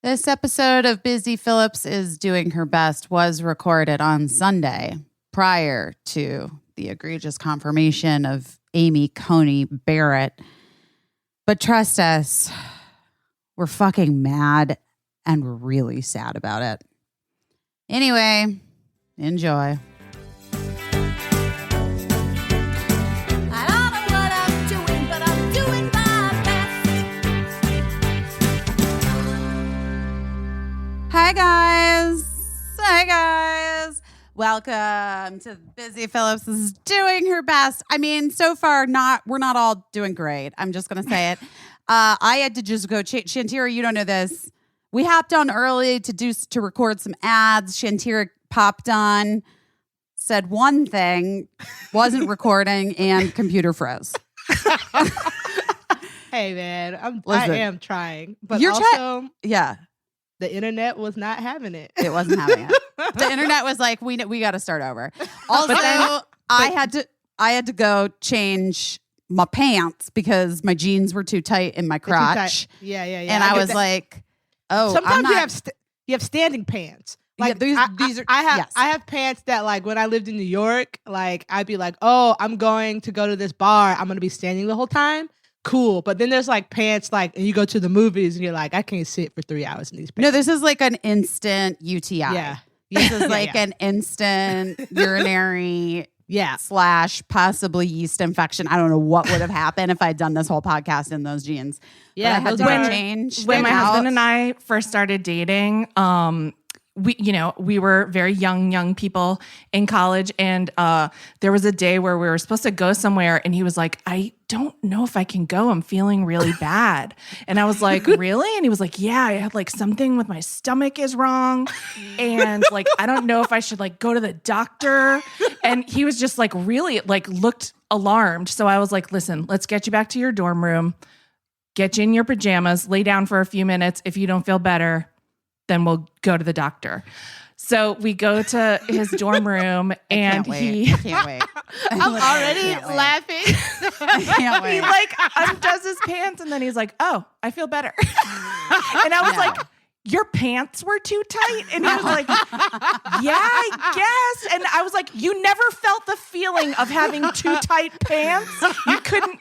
This episode of Busy Phillips is Doing Her Best was recorded on Sunday prior to the egregious confirmation of Amy Coney Barrett. But trust us, we're fucking mad and really sad about it. Anyway, enjoy. Hi guys. Welcome to Busy Phillips is Doing Her Best. I mean, so far we're not all doing great. I'm just gonna say it. I had to just go Shantira, you don't know this. We hopped on early to record some ads. Shantira popped on, said one thing, wasn't recording, and computer froze. Hey man, I am trying, but you're also yeah. The internet was not having it. It wasn't having it. The internet was like, we got to start over. Also, I had to go change my pants because my jeans were too tight in my crotch. Yeah. And I was like, oh, sometimes you have standing pants. Like yeah, these are. I have pants that like when I lived in New York, like I'd be like, oh, I'm going to go to this bar. I'm going to be standing the whole time. Cool. But then there's like pants like, and you go to the movies and you're like, I can't sit for 3 hours in these pants. No, this is like an instant UTI. Yeah. This is like an instant urinary / possibly yeast infection. I don't know what would have happened if I'd done this whole podcast in those jeans. Yeah. But I had to go change. When my husband and I first started dating, we were very young people in college, and there was a day where we were supposed to go somewhere, and he was like, I don't know if I can go. I'm feeling really bad. And I was like, really? And he was like, yeah, I had like something with my stomach is wrong. And like, I don't know if I should like go to the doctor. And he was just like really like looked alarmed. So I was like, listen, let's get you back to your dorm room, get you in your pajamas, lay down for a few minutes. If you don't feel better, then we'll go to the doctor. So we go to his dorm room, and I can't wait. I'm already laughing. I can't wait. He like undoes his pants, and then he's like, "Oh, I feel better." And I was like, your pants were too tight? And he was like, yeah, I guess. And I was like, you never felt the feeling of having too tight pants?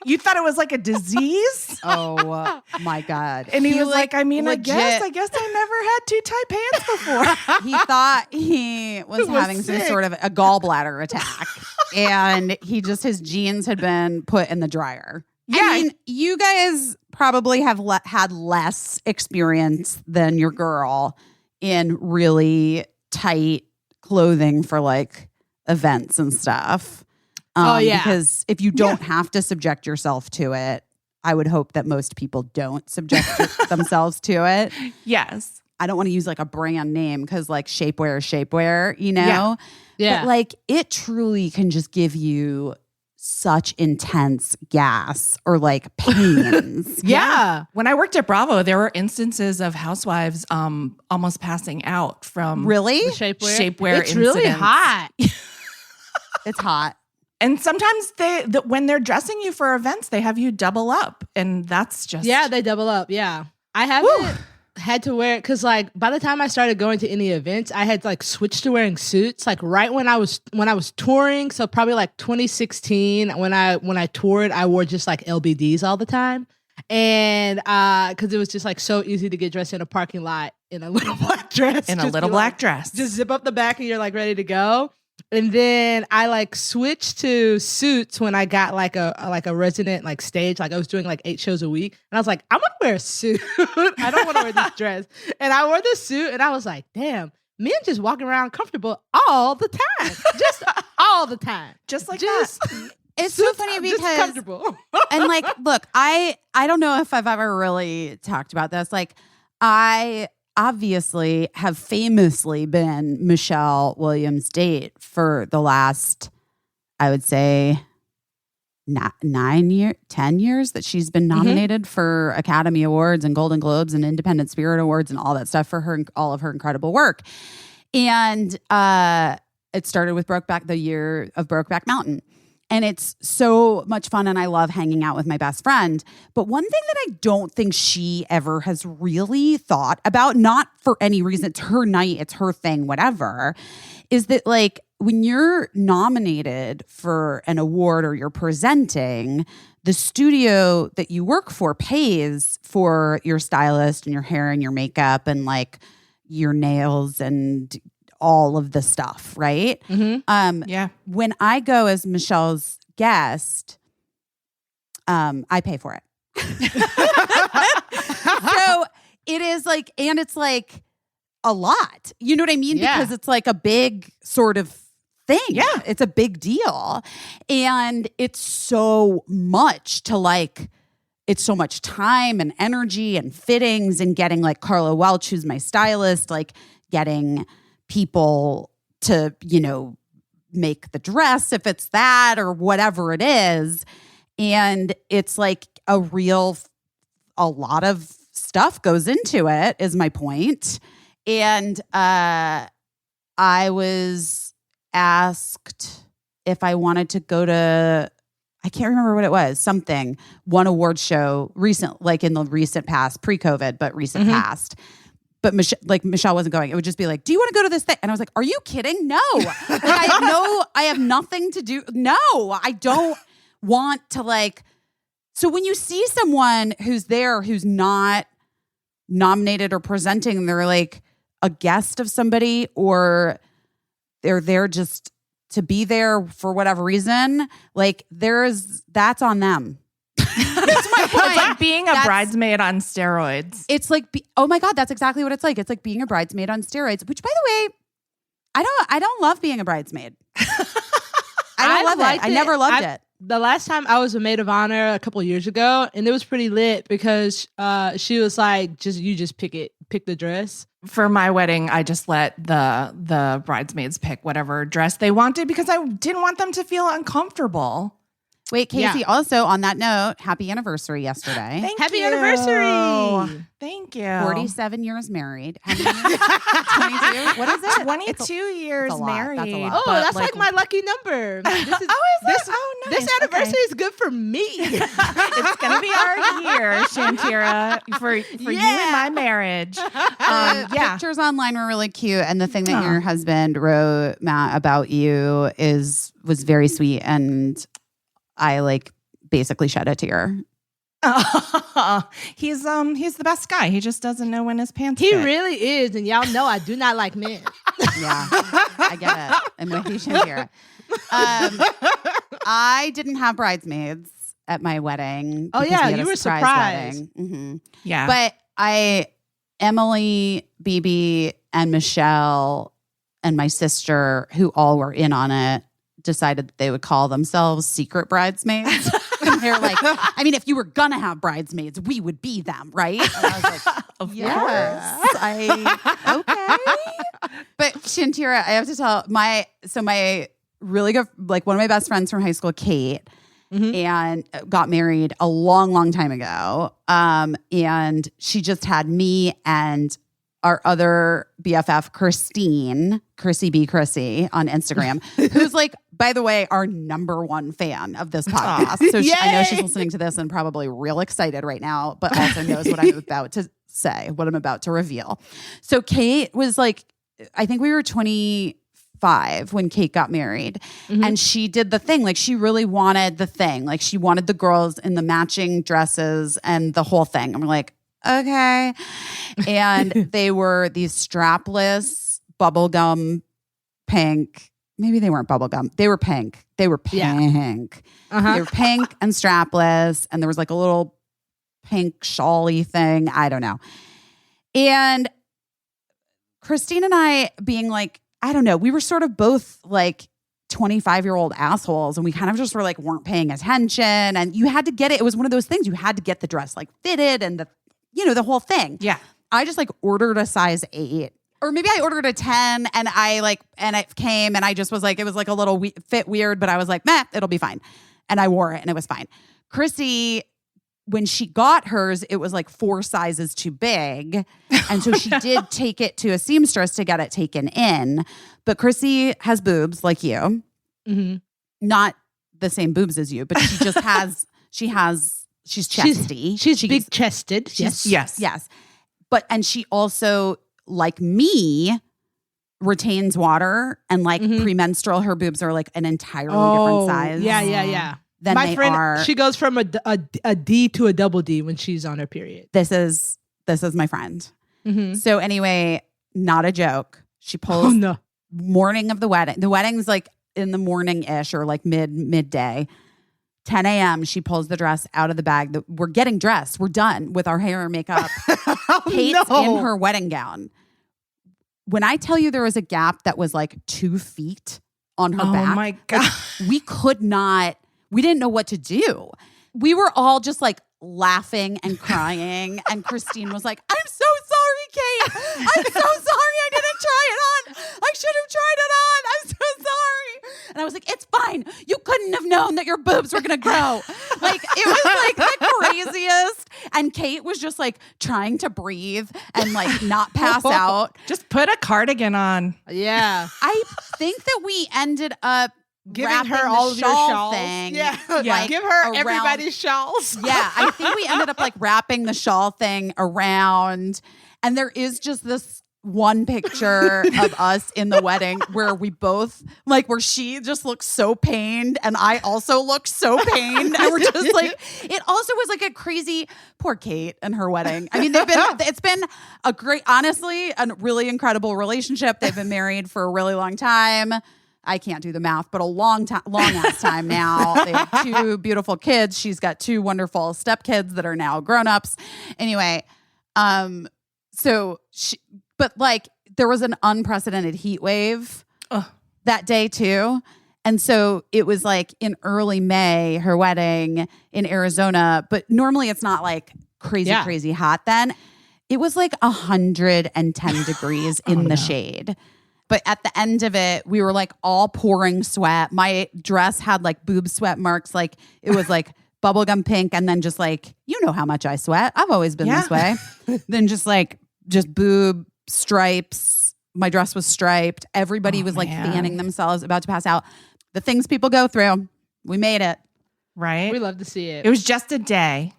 You thought it was like a disease? Oh my God. And he was like, I mean, legit, I guess I never had too tight pants before. He thought he was having some sort of a gallbladder attack. And his jeans had been put in the dryer. Yeah. I mean, you guys probably have had less experience than your girl in really tight clothing for like events and stuff. Because if you don't have to subject yourself to it, I would hope that most people don't subject themselves to it. Yes. I don't want to use like a brand name because like shapewear is shapewear, you know? Yeah. But like it truly can just give you such intense gas or like pains. Yeah. When I worked at Bravo, there were instances of housewives almost passing out from really the shapewear it's incidents. Really hot. It's hot. And sometimes when they're dressing you for events, they have you double up, and that's just they double up. Yeah, I haven't had to wear it because like by the time I started going to any events, I had like switched to wearing suits. Like right when I was touring, so probably like 2016 when I toured, I wore just like LBDs all the time, and because it was just like so easy to get dressed in a parking lot in a little black dress. Just zip up the back and you're like ready to go. And then I like switched to suits when I got like a resident like stage. Like I was doing like 8 shows a week. And I was like, I'm going to wear a suit. I don't want to wear this dress. And I wore the suit and I was like, damn, men just walking around comfortable all the time. Just all the time. Just like that. It's so funny because just comfortable. And like, look, I don't know if I've ever really talked about this. Like I obviously have famously been Michelle Williams' date for the last, I would say, 10 years that she's been nominated for Academy Awards and Golden Globes and Independent Spirit Awards and all that stuff for her, all of her incredible work. And it started with the year of Brokeback Mountain. And it's so much fun, and I love hanging out with my best friend. But one thing that I don't think she ever has really thought about, not for any reason, it's her night, it's her thing, whatever, is that like when you're nominated for an award or you're presenting, the studio that you work for pays for your stylist and your hair and your makeup and like your nails and all of the stuff, right? Yeah. When I go as Michelle's guest, I pay for it. So it is like, and it's like a lot. You know what I mean? Yeah. Because it's like a big sort of thing. Yeah. It's a big deal. And it's so much to like, it's so much time and energy and fittings and getting like Carla Welch, who's my stylist, like getting people to, you know, make the dress if it's that or whatever it is. And it's like a lot of stuff goes into it, is my point. And I was asked if I wanted to go to, I can't remember what it was, one award show like in the recent past, pre-COVID, but recent past. But Michelle wasn't going. It would just be like, do you want to go to this thing? And I was like, are you kidding? No. Like, I have nothing to do. No, I don't want to like. So when you see someone who's there, who's not nominated or presenting, they're like a guest of somebody, or they're there just to be there for whatever reason, like that's on them. That's my point. It's like being a bridesmaid on steroids. It's like, oh my God, that's exactly what it's like. It's like being a bridesmaid on steroids, which by the way, I don't love being a bridesmaid. I don't love it. I never loved it. The last time I was a maid of honor a couple years ago, and it was pretty lit because she was like, you just pick the dress. For my wedding, I just let the bridesmaids pick whatever dress they wanted because I didn't want them to feel uncomfortable. Wait, Caissie, also on that note, happy anniversary yesterday. Happy anniversary. Thank you. 47 years married. How many years? 22? What is it? 22 years married. That's a lot. Oh, that's like my lucky number. This is, nice. This anniversary is good for me. It's going to be our year, Shantira, for you and my marriage. Pictures online were really cute. And the thing that your husband wrote, Matt, about you was very sweet. And I like basically shed a tear. He's the best guy. He just doesn't know when his pants fit. He really is, and y'all know I do not like men. Yeah, I get it. I'm with you, Shantira. I didn't have bridesmaids at my wedding. Oh yeah, you were surprised. Mm-hmm. Yeah, but Emily, BB, and Michelle, and my sister, who all were in on it, decided that they would call themselves secret bridesmaids. And they're like, I mean, if you were gonna have bridesmaids, we would be them, right? And I was like, of course. Okay. But Shantira, I have to tell my really good, like one of my best friends from high school, Kate, and got married a long, long time ago. And she just had me and our other BFF, Chrissy on Instagram, who's like, by the way, our number one fan of this podcast. So I know she's listening to this and probably real excited right now, but also knows what I'm about to say, what I'm about to reveal. So Kate was like, I think we were 25 when Kate got married, and she did the thing. Like she really wanted the thing. Like she wanted the girls in the matching dresses and the whole thing. And we're like, okay. And they were these strapless bubblegum pink. Maybe they weren't bubblegum. They were pink. They were pink. Uh-huh. They were pink and strapless. And there was like a little pink shawl-y thing. I don't know. And Christine and I being like, I don't know, we were sort of both like 25-year-old assholes, and we kind of just were like, weren't paying attention. And you had to get it. It was one of those things. You had to get the dress like fitted and the whole thing. Yeah. I just like ordered a size 8, or maybe I ordered a 10, and it came, and I just was like, it was like a little fit weird, but I was like, meh, it'll be fine. And I wore it and it was fine. Chrissy, when she got hers, it was like 4 sizes too big. And so she did take it to a seamstress to get it taken in. But Chrissy has boobs like you. Mm-hmm. Not the same boobs as you, but she's chesty. She's big chested. Yes. But, and she also, like me, retains water, and like premenstrual, her boobs are like an entirely different size. Yeah. Than My they friend, are. she goes from a D to a double D when she's on her period. This is my friend. So anyway, not a joke. She pulls morning of the wedding. The wedding's like in the morning-ish or like midday. 10 a.m. She pulls the dress out of the bag. We're getting dressed. We're done with our hair and makeup. Kate's in her wedding gown. When I tell you there was a gap that was like 2 feet on her back. Oh my God. Like, we didn't know what to do. We were all just like laughing and crying. And Christine was like, I'm so sorry, Kate. I'm so sorry I didn't try it on. I should have tried it on. I'm so sorry. And I was like, it's fine. You couldn't have known that your boobs were going to grow. Like, it was like the craziest. And Kate was just like trying to breathe and like not pass out. Just put a cardigan on. Yeah. I think that we ended up giving her all of your shawls. Thing, yeah. like, Give her everybody's shawls. Yeah. I think we ended up like wrapping the shawl thing around. And there is just this one picture of us in the wedding where we both like, where she just looks so pained and I also look so pained. And we're just like, it also was like a crazy, poor Kate and her wedding. I mean, it's been a great, honestly, a really incredible relationship. They've been married for a really long time. I can't do the math, but a long ass time now. They have 2 beautiful kids. She's got 2 wonderful stepkids that are now grown-ups. Anyway, but like there was an unprecedented heat wave that day too. And so it was like in early May, her wedding in Arizona, but normally it's not like crazy hot then. It was like 110 degrees in the shade. But at the end of it, we were like all pouring sweat. My dress had like boob sweat marks. Like it was like bubblegum pink. And then just like, you know how much I sweat. I've always been this way. Then just boob stripes. My dress was striped. Everybody was like fanning themselves, about to pass out. The things people go through. We made it. Right? We love to see it. It was just a day.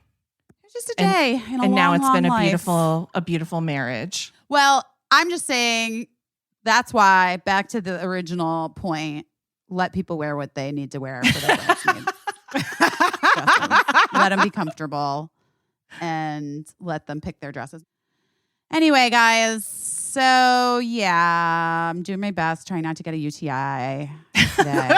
It was just a day. And now it's been life. a beautiful marriage. Well, I'm just saying that's why, back to the original point, let people wear what they need to wear for their bridesmaids. Let them be comfortable and let them pick their dresses. Anyway, guys, so yeah, I'm doing my best, trying not to get a UTI today.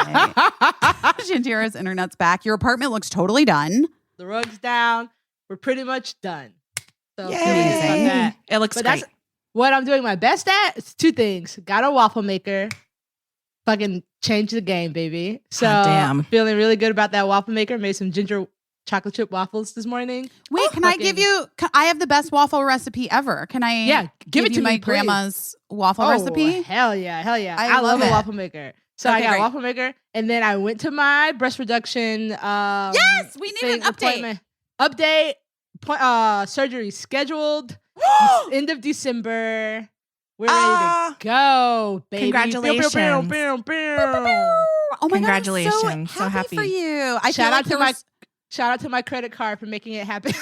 Shantira's internet's back. Your apartment looks totally done. The rug's down. We're pretty much done. So Yay. It looks great. That's what I'm doing my best at. It's 2 things. Got a waffle maker. Fucking change the game, baby. So damn. Feeling really good about that waffle maker. Made some ginger chocolate chip waffles this morning. Wait, can I give you? I have the best waffle recipe ever. Can I? Yeah, give it to you my me, please. Grandma's waffle recipe. Hell yeah. I love a it. waffle maker. So Okay, I got great. a waffle maker, and then I went to my breast reduction. Yes, we need an update. Surgery scheduled end of December. We're ready to go, baby. Congratulations. Oh my Congratulations. God, I'm so happy for you. Shout out to my credit card for making it happen.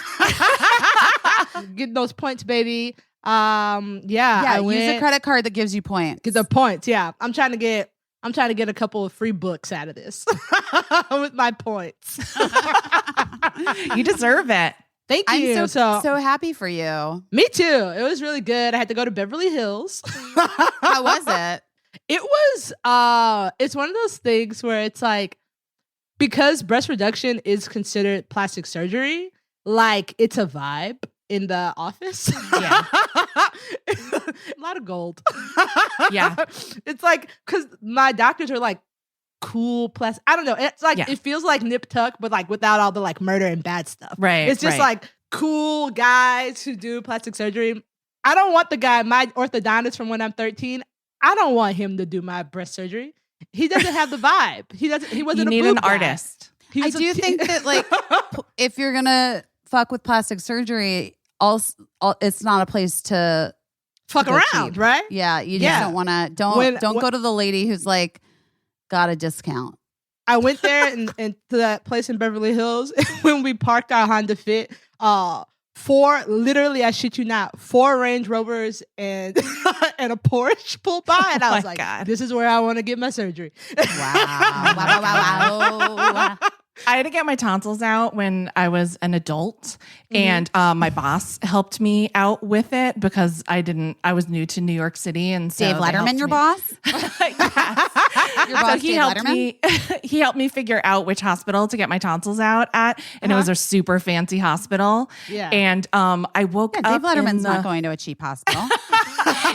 Getting those points, baby. Yeah, use a credit card that gives you points. Get the points. Yeah, I'm trying to get a couple of free books out of this with my points. You deserve it. Thank you. I'm so happy for you. Me too. It was really good. I had to go to Beverly Hills. How was it? It was it's one of those things where it's like, because breast reduction is considered plastic surgery, like it's a vibe in the office. Yeah. A lot of gold. Yeah. It's like, because my doctors are like cool plastic. I don't know. It's like, It feels like nip tuck, but like without all the like murder and bad stuff. Right. It's just like cool guys who do plastic surgery. I don't want the guy, my orthodontist from when I'm 13. I don't want him to do my breast surgery. He doesn't have the vibe. He wasn't you need a an boob guy. artist. I do think that like if you're gonna fuck with plastic surgery, also it's not a place to fuck go around, cheap. right? Yeah, you just don't want to. Don't go to the lady who's like got a discount. I went there and to that place in Beverly Hills when we parked our Honda Fit. Literally, I shit you not, 4 Range Rovers and and a Porsche pulled by, and I was like, God. "This is where I want to get my surgery." Wow. I had to get my tonsils out when I was an adult, and my boss helped me out with it because I was new to New York City, and so Dave Letterman, your boss? Yes. Your boss, So he Dave helped Letterman? me. He helped me figure out which hospital to get my tonsils out at, and it was a super fancy hospital. Yeah. And I woke Dave up. Letterman's not going to a cheap hospital.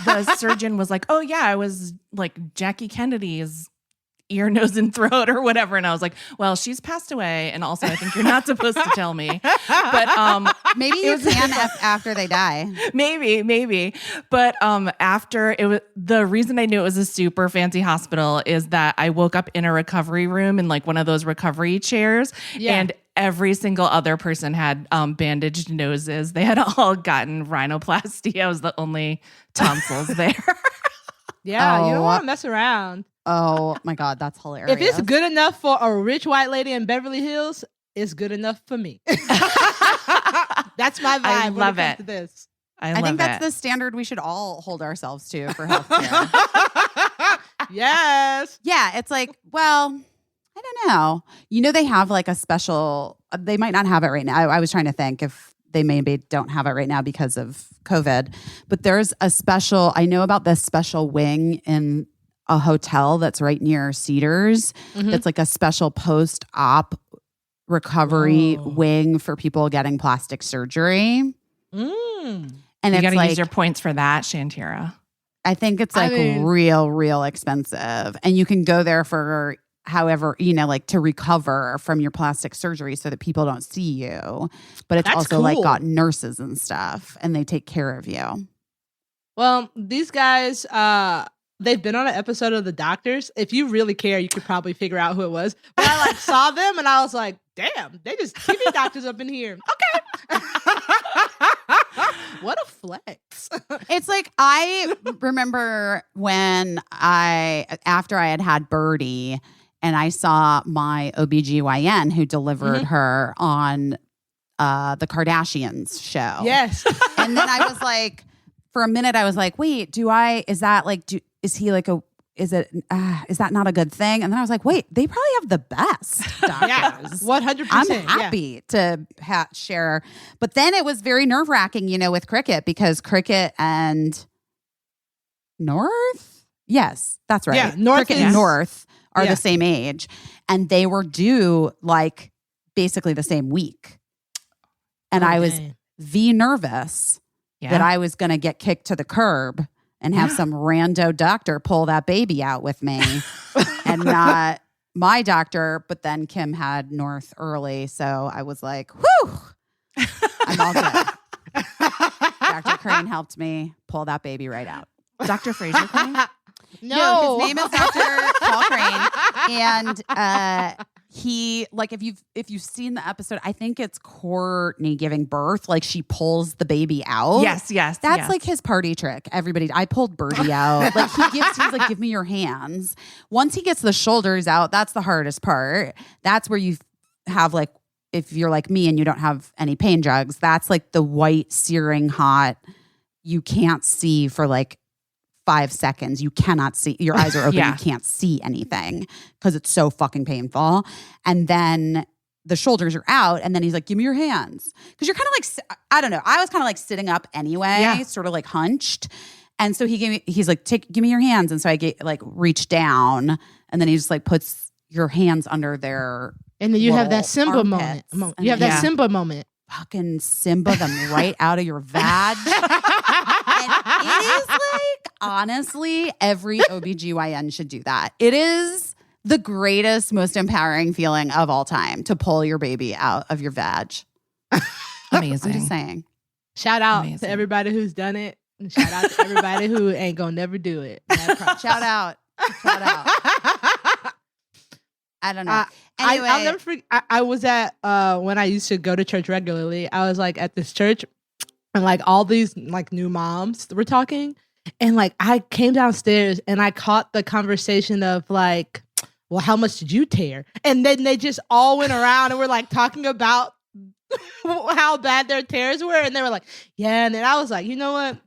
The surgeon was like, "Oh yeah, I was like Jackie Kennedy's ear, nose, and throat or whatever." And I was like, "Well, she's passed away, and also I think you're not supposed to tell me." But Maybe you can after they die. maybe. But after it was, the reason I knew it was a super fancy hospital is that I woke up in a recovery room in like one of those recovery chairs, and every single other person had bandaged noses. They had all gotten rhinoplasty. I was the only tonsils there. Yeah, you don't want to mess around. Oh my God, that's hilarious. If it's good enough for a rich white lady in Beverly Hills, it's good enough for me. That's my vibe. I love when it. it. Comes to this. I think that's it. the standard we should all hold ourselves to for healthcare. Yes. Yeah, it's like, well, I don't know. You know, they have like a special, they might not have it right now. I was trying to think if they maybe don't have it right now because of COVID, but there's a special, I know about this special wing in a hotel that's right near Cedars. It's like a special post-op recovery wing for people getting plastic surgery. Mm. And You it's got to like, use your points for that, Shantira. I think it's like real expensive. And you can go there for however, you know, like to recover from your plastic surgery so that people don't see you. But it's also like got nurses and stuff and they take care of you. Well, these guys, they've been on an episode of The Doctors. If you really care, you could probably figure out who it was. But I like saw them and I was like, damn, they just TV doctors up in here. Okay. What a flex. It's like, I remember when after I had Birdie and I saw my OBGYN who delivered her on the Kardashians show. Yes. And then I was like, for a minute, I was like, wait, is that not a good thing? And then I was like, wait, they probably have the best doctors. 100%. I'm happy to share. But then it was very nerve wracking, you know, with Cricket because Cricket and North. Yes, that's right. Yeah, North Cricket and North are the same age. And they were due like basically the same week. And I was nervous that I was going to get kicked to the curb and have some rando doctor pull that baby out with me and not my doctor. But then Kim had North early. So I was like, whew, I'm all good. Dr. Crane helped me pull that baby right out. Dr. Fraser Crane? No, his name is Dr. Paul Crane. And he, like, if you've seen the episode, I think it's Courtney giving birth. Like, she pulls the baby out. Yes. That's like his party trick. Everybody, I pulled Birdie out. Like, he's like, give me your hands. Once he gets the shoulders out, that's the hardest part. That's where you have, like, if you're like me and you don't have any pain drugs, that's like the white, searing hot. You can't see for like 5 seconds. You cannot see. Your eyes are open. You can't see anything because it's so fucking painful. And then the shoulders are out. And then he's like, give me your hands. Because you're kind of like, I don't know. I was kind of like sitting up anyway, sort of like hunched. And so he's like, give me your hands. And so I reach down. And then he just like puts your hands under their And then you have that Simba moment. You have that Simba moment. Fucking Simba them right out of your vag. And it is like, honestly, every OBGYN should do that. It is the greatest, most empowering feeling of all time to pull your baby out of your vag. Amazing. I'm just saying. Shout out to everybody who's done it. And shout out to everybody who ain't gonna never do it. Shout out. I don't know. Anyway, I'll never forget. I was at when I used to go to church regularly. I was like at this church, and like all these like new moms were talking, and like I came downstairs and I caught the conversation of like, well, how much did you tear? And then they just all went around and were like talking about how bad their tears were. And they were like, yeah. And then I was like, you know what?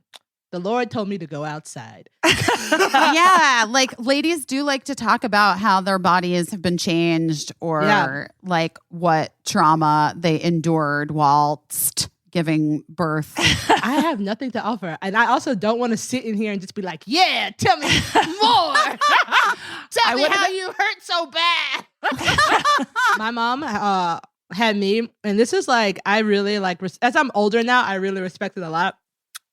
The Lord told me to go outside. Yeah, like ladies do like to talk about how their bodies have been changed or like what trauma they endured whilst giving birth. I have nothing to offer. And I also don't want to sit in here and just be like, yeah, tell me more. Tell me how you hurt so bad. My mom had me, and this is like, I really like, as I'm older now, I really respect it a lot.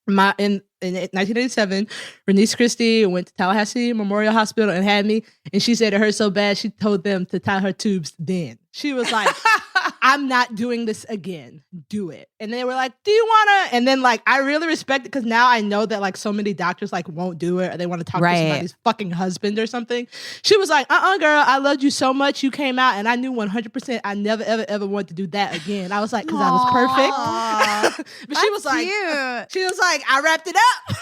In 1987, Bernice Christie went to Tallahassee Memorial Hospital and had me, and she said it hurt so bad she told them to tie her tubes then. She was like, I'm not doing this again. Do it. And they were like, do you want to? And then like, I really respect it because now I know that like so many doctors like won't do it or they want to talk to somebody's fucking husband or something. She was like, girl, I loved you so much. You came out and I knew 100% I never, ever, ever want to do that again. I was like, because I was perfect. But she was like, I wrapped it up.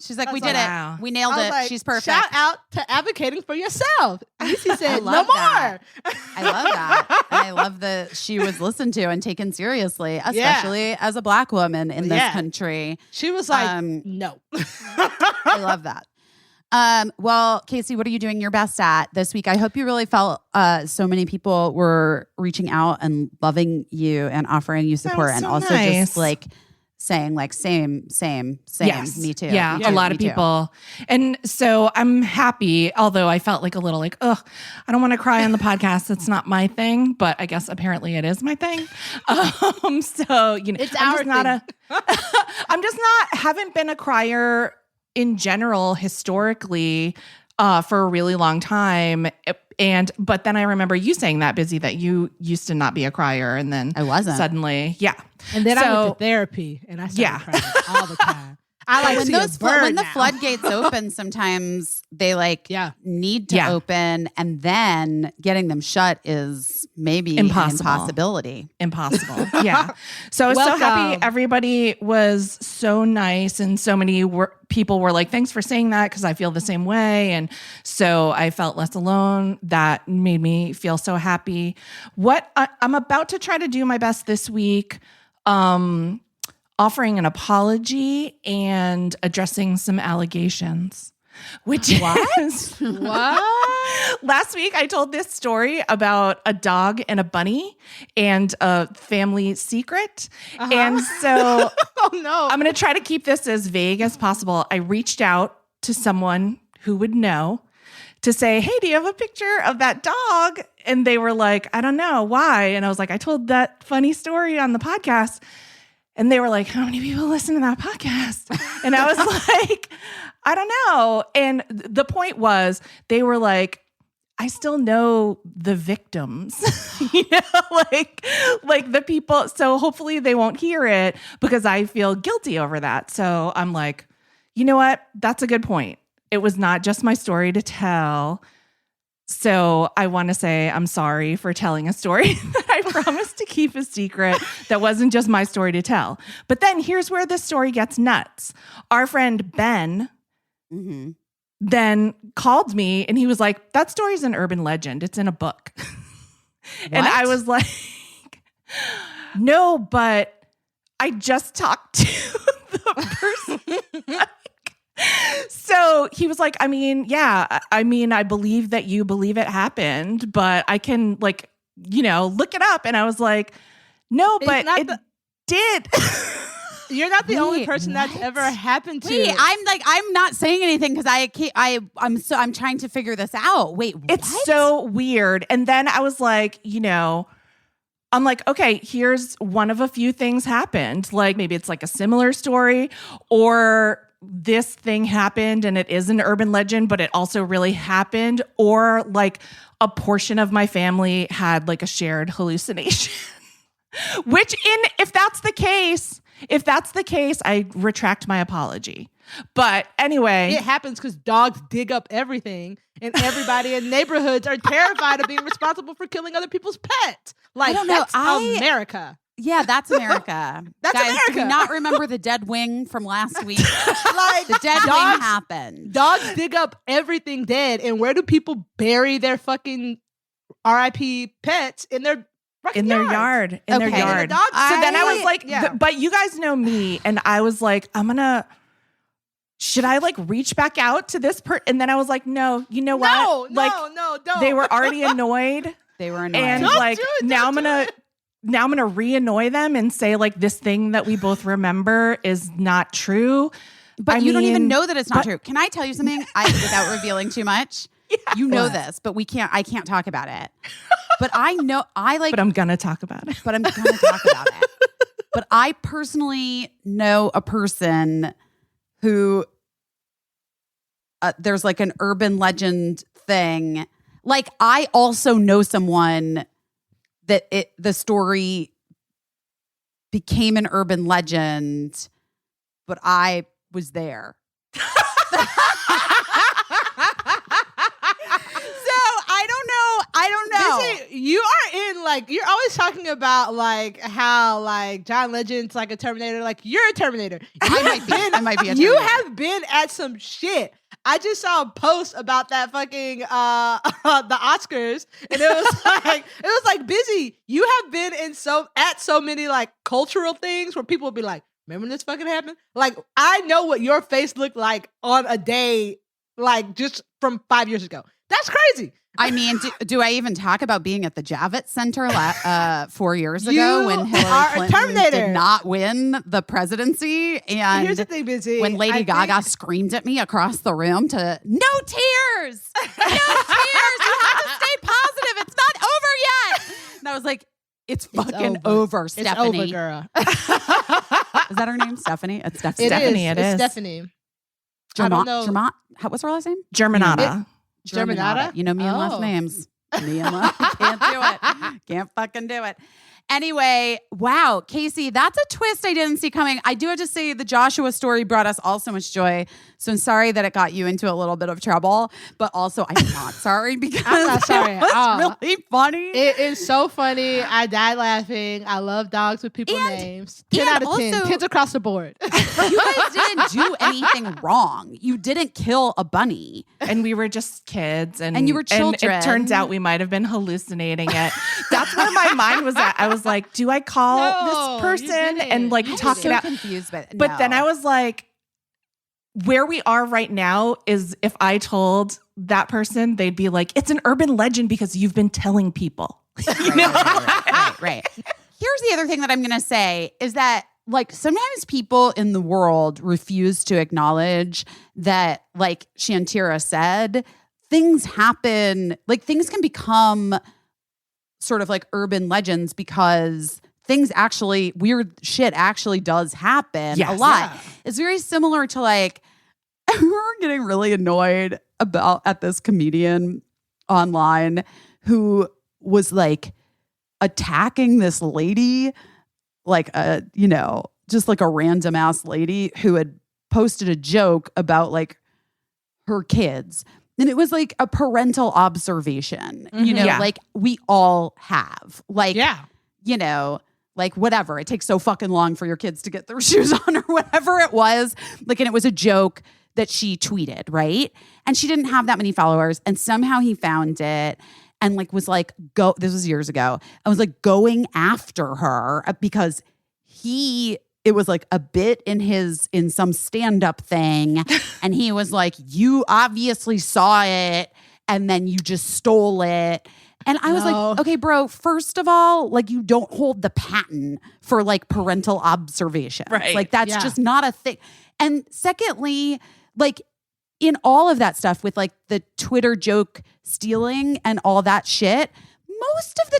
She's like, we did it. We nailed it. Like, she's perfect. Shout out to advocating for yourself. Lucy said, no more. I love that. I love that she was listened to and taken seriously, especially as a Black woman in this country. She was like, no. I love that. Well, Caissie, what are you doing your best at this week? I hope you really felt so many people were reaching out and loving you and offering you support, and also just like saying like same, yes. Me too. Yeah, me too. A lot of people. And so I'm happy, although I felt like a little like, I don't want to cry on the podcast. It's not my thing, but I guess apparently it is my thing. So, you know, it's our thing. I'm just not, haven't been a crier in general historically for a really long time. But then I remember you saying that, Busy, that you used to not be a crier, and then I wasn't. Suddenly, And then I went to therapy, and I started crying all the time. I like when the floodgates open, sometimes they need to open, and then getting them shut is maybe an impossibility. Impossible. Yeah. So I was so happy. Everybody was so nice, and so many people were like, "Thanks for saying that," because I feel the same way, and so I felt less alone. That made me feel so happy. What I'm about to try to do my best this week. Offering an apology and addressing some allegations. Which is what? Last week I told this story about a dog and a bunny and a family secret. And so I'm going to try to keep this as vague as possible. I reached out to someone who would know to say, hey, do you have a picture of that dog? And they were like, I don't know. Why? And I was like, I told that funny story on the podcast. And they were like, how many people listen to that podcast? And I was like, I don't know. And the point was, they were like, I still know the victims, like the people. So hopefully they won't hear it because I feel guilty over that. So I'm like, you know what? That's a good point. It was not just my story to tell. So I want to say I'm sorry for telling a story that I promised to keep a secret that wasn't just my story to tell. But then here's where this story gets nuts. Our friend Ben then called me and he was like, that story's an urban legend. It's in a book. And I was like, no, but I just talked to the person. So he was like, I mean, I believe that you believe it happened, but I can look it up. And I was like, no, but it did. You're not the only person that's ever happened to. I'm not saying anything because I'm trying to figure this out. Wait, it's so weird. And then I was like, I'm like, okay, here's one of a few things happened. Like maybe it's like a similar story, or this thing happened and it is an urban legend, but it also really happened, or like a portion of my family had like a shared hallucination. Which if that's the case, I retract my apology. But anyway, it happens because dogs dig up everything, and everybody in neighborhoods are terrified of being responsible for killing other people's pets. Like, that's America. Yeah, that's America. That's Guys, America. do we not remember the dead wing from last week? Like The dead wing dogs, happened. dogs dig up everything dead, and where do people bury their fucking RIP pets? In their fucking yard. In their Okay. yard. The dogs- So then I was like, yeah. but you guys know me, and I was like, should I like reach back out to this and then I was like, no, you know what? No, don't. They were already annoyed. They were annoying. And Don't like do it, now don't I'm gonna re-annoy them and say like this thing that we both remember is not true. But you don't even know that it's not but- true. Can I tell you something? Without revealing too much. You know this, but I can't talk about it. But I know But I'm gonna talk about it. But I'm going to talk about it. But I personally know a person who there's like an urban legend thing. Like I also know someone that the story became an urban legend, but I was there. I don't know. Listen, you are in like you're always talking about like how like John Legend's like a Terminator. Like you're a Terminator. I might be a You Terminator. have been at some shit. I just saw a post about that fucking the Oscars, and it was like busy. You have been at so many like cultural things where people will be like, "Remember when this fucking happened?" Like I know what your face looked like on a day like just from 5 years ago. That's crazy. I mean, do I even talk about being at the Javits Center 4 years ago You when are Hillary a Clinton Terminator. did not win the presidency? And Here's the thing, busy. when Lady Gaga screamed at me across the room to no tears, no tears. You have to stay positive. It's not over yet. And I was like, it's fucking over, It's Stephanie. over, girl. Is that her name, Stephanie? It's Stephanie. Stephanie, it It's is. Stephanie. I don't know. What's her last name? Germanata. Germanata? You know me and last Oh. names. Me and last can't do it. Can't fucking do it. Anyway, wow, Caissie, that's a twist I didn't see coming. I do have to say the Joshua story brought us all so much joy. So I'm sorry that it got you into a little bit of trouble, but also I'm not sorry because I'm not sorry it at all. was really funny. It is so funny. I died laughing. I love dogs with people names. 10 and out of 10. also- 10s across the board. You guys didn't do anything wrong. You didn't kill a bunny. And we were just kids, and you were And children. it turns out we might have been hallucinating it. That's where my mind was at. I was like, "Do I call No, this you person didn't. and like I talk was it so out?" confused, but Then I was like, "Where we are right now is if I told that person, they'd be like, it's an urban legend because you've been telling people." Right. Here's the other thing that I'm going to say is that like sometimes people in the world refuse to acknowledge that, like Shantira said, things happen, like things can become sort of like urban legends because things actually, weird shit actually does happen a lot. Yeah. It's very similar to like, we were getting really annoyed at this comedian online who was like attacking this lady, like just like a random ass lady who had posted a joke about like her kids. And it was like a parental observation, Yeah. like we all have, like, Yeah. like whatever. It takes so fucking long for your kids to get their shoes on or whatever it was. Like, and it was a joke that she tweeted, right? And she didn't have that many followers. And somehow he found it and like was like, this was years ago. I was like going after her because it was like a bit in some stand-up thing. And he was like, you obviously saw it and then you just stole it. And I was like, okay, bro, first of all, like you don't hold the patent for like parental observation. Right. Like that's just not a thing. And secondly, like in all of that stuff with like the Twitter joke stealing and all that shit, most of the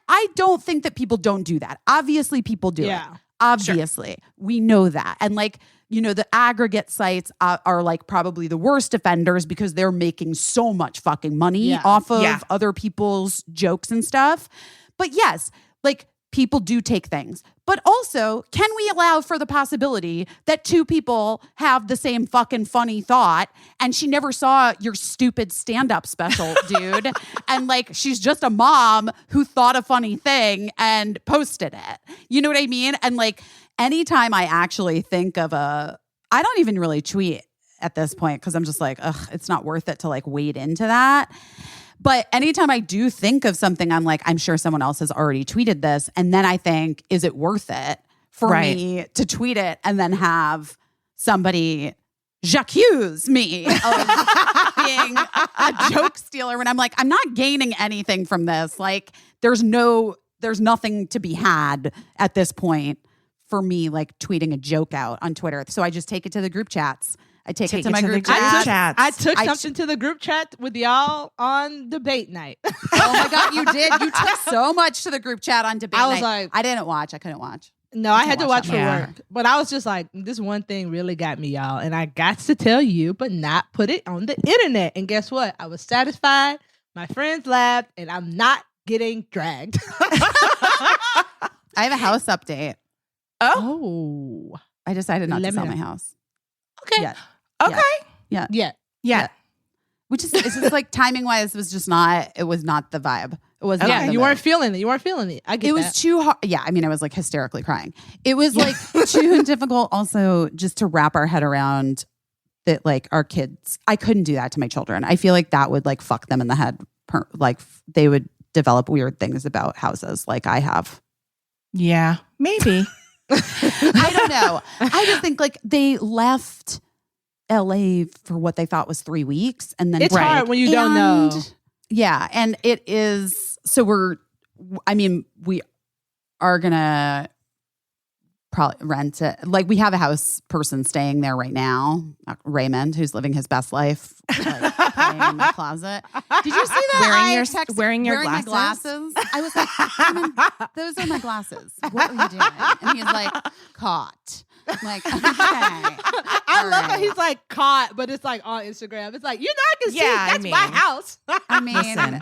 I don't think that people don't do that. Obviously people do it. Obviously. Sure. We know that. And like, the aggregate sites are like probably the worst offenders because they're making so much fucking money off of other people's jokes and stuff. But yes, like people do take things. But also, can we allow for the possibility that two people have the same fucking funny thought and she never saw your stupid stand-up special, dude? And like, she's just a mom who thought a funny thing and posted it. You know what I mean? And like, anytime I actually think of I don't even really tweet at this point because I'm just like, ugh, it's not worth it to like wade into that. But anytime I do think of something, I'm like, I'm sure someone else has already tweeted this. And then I think, is it worth it for me to tweet it and then have somebody j'accuse me of being a joke stealer when I'm like, I'm not gaining anything from this. Like, there's nothing to be had at this point for me, like tweeting a joke out on Twitter. So I just take it to the group chats. I take it to my group chat. I took something to the group chat with y'all on debate night. Oh my God, you did. You took so much to the group chat on debate night. I was like, I didn't watch. I couldn't watch. No, I had to watch for work. But I was just like, this one thing really got me, y'all. And I got to tell you, but not put it on the internet. And guess what? I was satisfied. My friends laughed, and I'm not getting dragged. I have a house update. Oh. I decided not to sell my house. Okay. Yet. Okay. Yeah. Which is, it's just like timing wise was just not, it was not the vibe. It was not you weren't feeling it. I get it. It was too hard. Yeah. I mean, I was like hysterically crying. It was like too difficult also just to wrap our head around that, like our kids, I couldn't do that to my children. I feel like that would like fuck them in the head. Like they would develop weird things about houses like I have. Yeah, maybe. I don't know. I just think like they left LA for what they thought was 3 weeks. And then it's hard when you don't know. Yeah. And it is. So we are going to probably rent it. Like we have a house person staying there right now, Raymond, who's living his best life, like playing in my closet. Did you see that? Wearing your my glasses. I was like, those are my glasses. What are you doing? And he's like, caught. I'm like, okay. I love how he's like caught, but it's like on Instagram. It's like, you know, I can see that's my house. I mean, listen,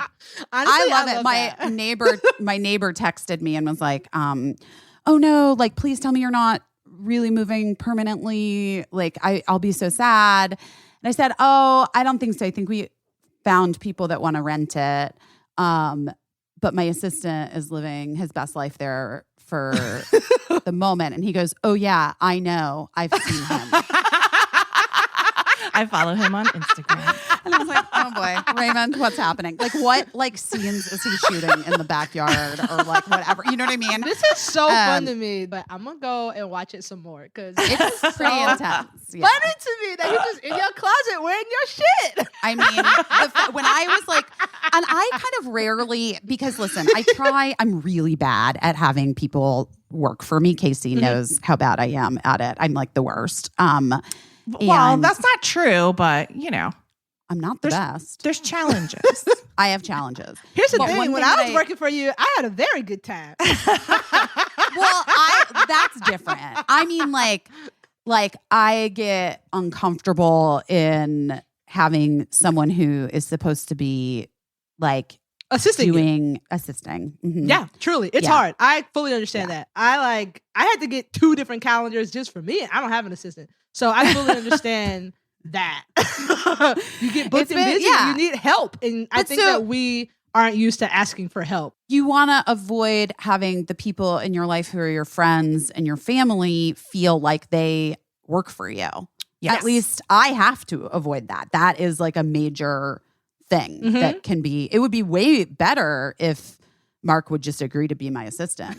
honestly, I love it. My neighbor texted me and was like, oh no, like, please tell me you're not really moving permanently. Like, I'll be so sad. And I said, oh, I don't think so. I think we found people that want to rent it. But my assistant is living his best life there for the moment. And he goes, oh yeah, I know. I've seen him. I follow him on Instagram. And I was like, oh boy, Raymond, what's happening? Like what like scenes is he shooting in the backyard or like whatever? You know what I mean? This is so fun to me, but I'm going to go and watch it some more because it's pretty intense. Yeah. Funny to me that you're just in your closet wearing your shit. I mean, when I was like, and I kind of rarely, because listen, I'm really bad at having people work for me. Caissie knows how bad I am at it. I'm like the worst. Well, that's not true, but you know, I'm not the best. There's challenges. I have challenges. Here's the thing: when I was working for you, I had a very good time. Well, that's different. I mean, like I get uncomfortable in having someone who is supposed to be like assisting. Mm-hmm. Yeah, truly. It's hard. I fully understand that. I had to get 2 different calendars just for me. I don't have an assistant. So I fully understand that. You get booked and busy. You need help. And I think that we aren't used to asking for help. You want to avoid having the people in your life who are your friends and your family feel like they work for you. Yes. At least I have to avoid that. That is like a major thing that can be, it would be way better if Mark would just agree to be my assistant.